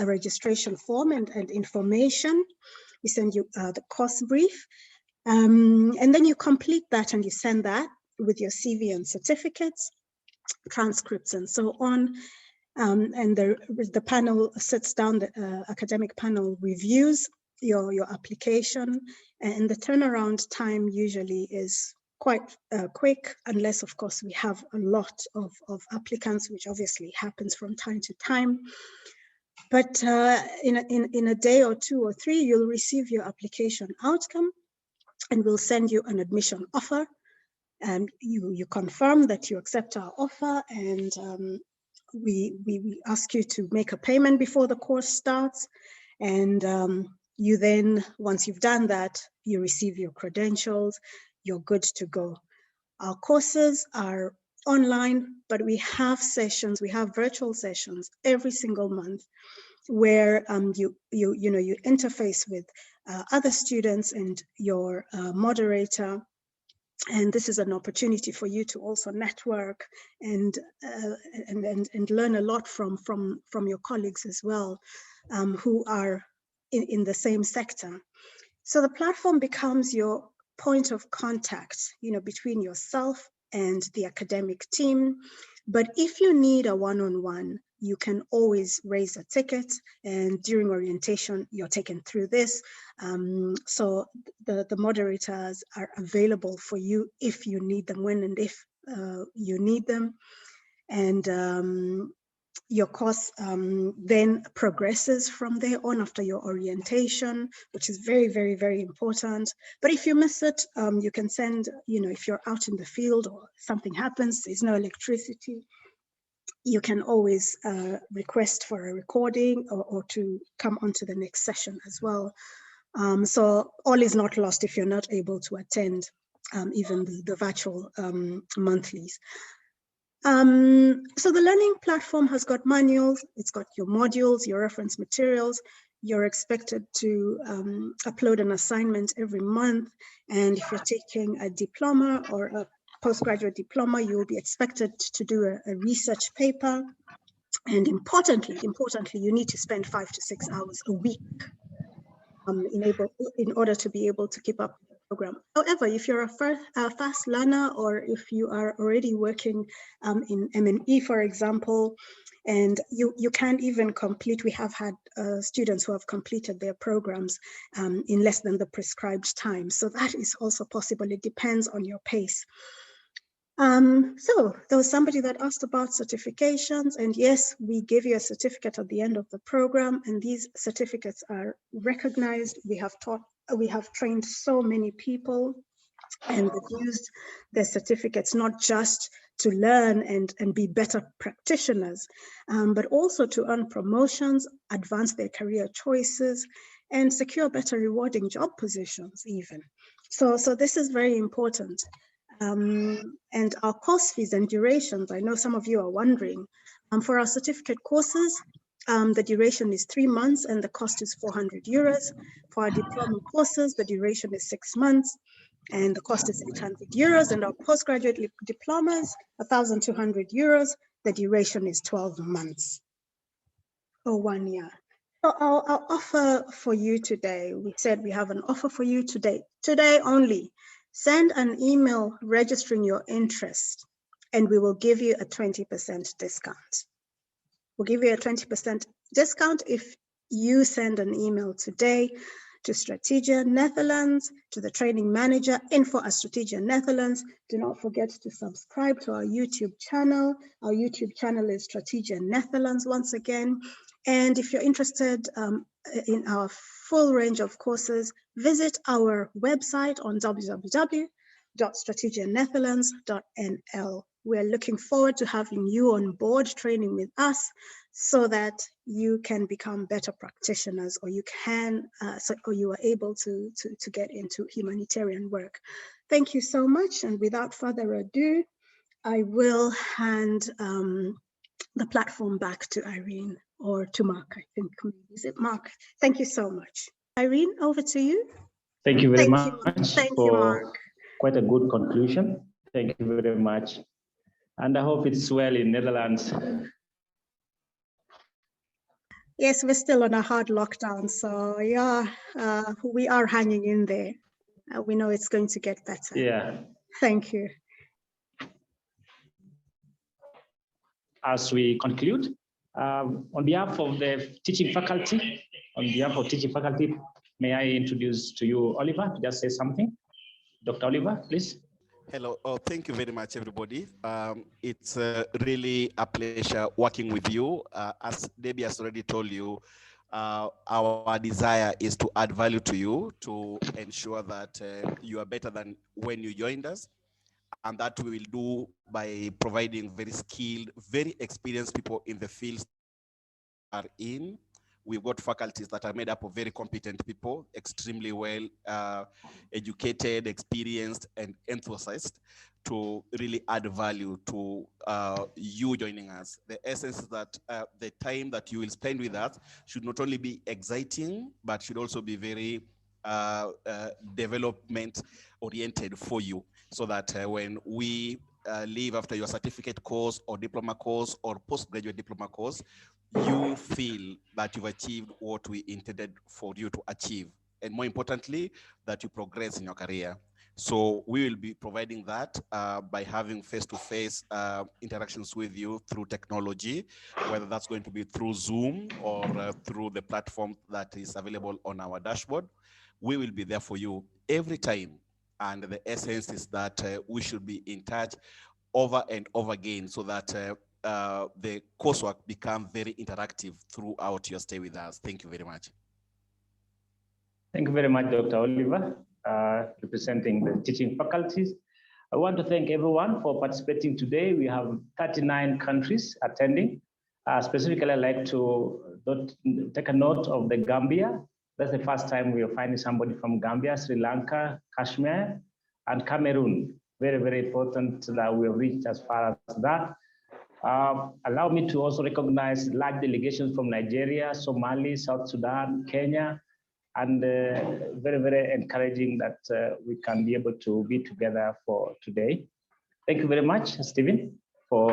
registration form and information. We send you the course brief, and then you complete that and you send that with your CV and certificates, transcripts, and so on. And the panel sits down, the academic panel reviews your application, and the turnaround time usually is quite quick, unless of course we have a lot of applicants, which obviously happens from time to time. But in a day or 2 or 3, you'll receive your application outcome, and we'll send you an admission offer, and you confirm that you accept our offer, and we ask you to make a payment before the course starts, and you then, once you've done that, you receive your credentials, you're good to go. Our courses are online, but we have sessions, we have virtual sessions every single month where you interface with other students and your moderator. And this is an opportunity for you to also network and learn a lot from your colleagues as well, who are in the same sector. So the platform becomes your point of contact, between yourself and the academic team. But if you need a one-on-one, you can always raise a ticket, and during orientation, you're taken through this. So the moderators are available for you if you need them, when and if you need them. And your course then progresses from there on after your orientation, which is very, very, very important. But if you miss it, you can send, if you're out in the field or something happens, there's no electricity, you can always request for a recording or to come onto the next session as well. So all is not lost if you're not able to attend even the virtual monthlies. So the learning platform has got manuals, it's got your modules, your reference materials. You're expected to upload an assignment every month. And if you're taking a diploma or a postgraduate diploma, you will be expected to do a research paper. And importantly, you need to spend 5 to 6 hours a week in order to be able to keep up with the program. However, if you're a fast learner, or if you are already working in M&E, for example, and you can't even complete, we have had students who have completed their programs in less than the prescribed time. So that is also possible. It depends on your pace. So there was somebody that asked about certifications, and yes, we give you a certificate at the end of the program, and these certificates are recognized. We have trained so many people, and they've used their certificates not just to learn and be better practitioners, but also to earn promotions, advance their career choices, and secure better rewarding job positions even. So this is very important. And our course fees and durations, I know some of you are wondering. For our certificate courses, the duration is 3 months and the cost is 400 euros. For our diploma courses, the duration is 6 months and the cost is 800 euros. And our postgraduate diplomas, 1,200 euros. The duration is 12 months or 1 year. So our offer for you today, we said we have an offer for you today only. Send an email registering your interest and we will give you a 20% discount. We'll give you a 20% discount if you send an email today to Strategia Netherlands, to the training manager, info@Strategia Netherlands. Do not forget to subscribe to our YouTube channel. Our YouTube channel is Strategia Netherlands once again. And if you're interested in our full range of courses, visit our website on www.strategianetherlands.nl. We're looking forward to having you on board training with us so that you can become better practitioners, or you can, or you are able to get into humanitarian work. Thank you so much. And without further ado, I will hand the platform back to Irene, or to Mark, I think. Is it Mark? Thank you so much. Irene, over to you. Thank you very much Thank for you, Mark. quite a good conclusion. Thank you very much. And I hope it's well in Netherlands. Yes, we're still on a hard lockdown. So yeah, we are hanging in there. We know it's going to get better. Yeah. Thank you. As we conclude, on behalf of the teaching faculty, may I introduce to you Oliver to just say something? Dr. Oliver, please. Hello. Oh, thank you very much, everybody. It's really a pleasure working with you. As Debbie has already told you, our desire is to add value to you, to ensure that you are better than when you joined us. And that we will do by providing very skilled, very experienced people in the fields are in. We've got faculties that are made up of very competent people, extremely well educated, experienced, and enthusiastic to really add value to you joining us. The essence is that the time that you will spend with us should not only be exciting, but should also be very development oriented for you, so that when we leave after your certificate course or diploma course or postgraduate diploma course, you feel that you've achieved what we intended for you to achieve. And more importantly, that you progress in your career. So we will be providing that by having face-to-face interactions with you through technology, whether that's going to be through Zoom or through the platform that is available on our dashboard. We will be there for you every time. And the essence is that we should be in touch over and over again, so that the coursework become very interactive throughout your stay with us. Thank you very much. Thank you very much, Dr. Oliver, representing the teaching faculties. I want to thank everyone for participating today. We have 39 countries attending. Specifically, I'd like to take a note of the Gambia. That's the first time we are finding somebody from Gambia, Sri Lanka, Kashmir, and Cameroon. Very, very important that we have reached as far as that. Allow me to also recognize large delegations from Nigeria, Somalia, South Sudan, Kenya, and very, very encouraging that we can be able to be together for today. Thank you very much, Stephen, for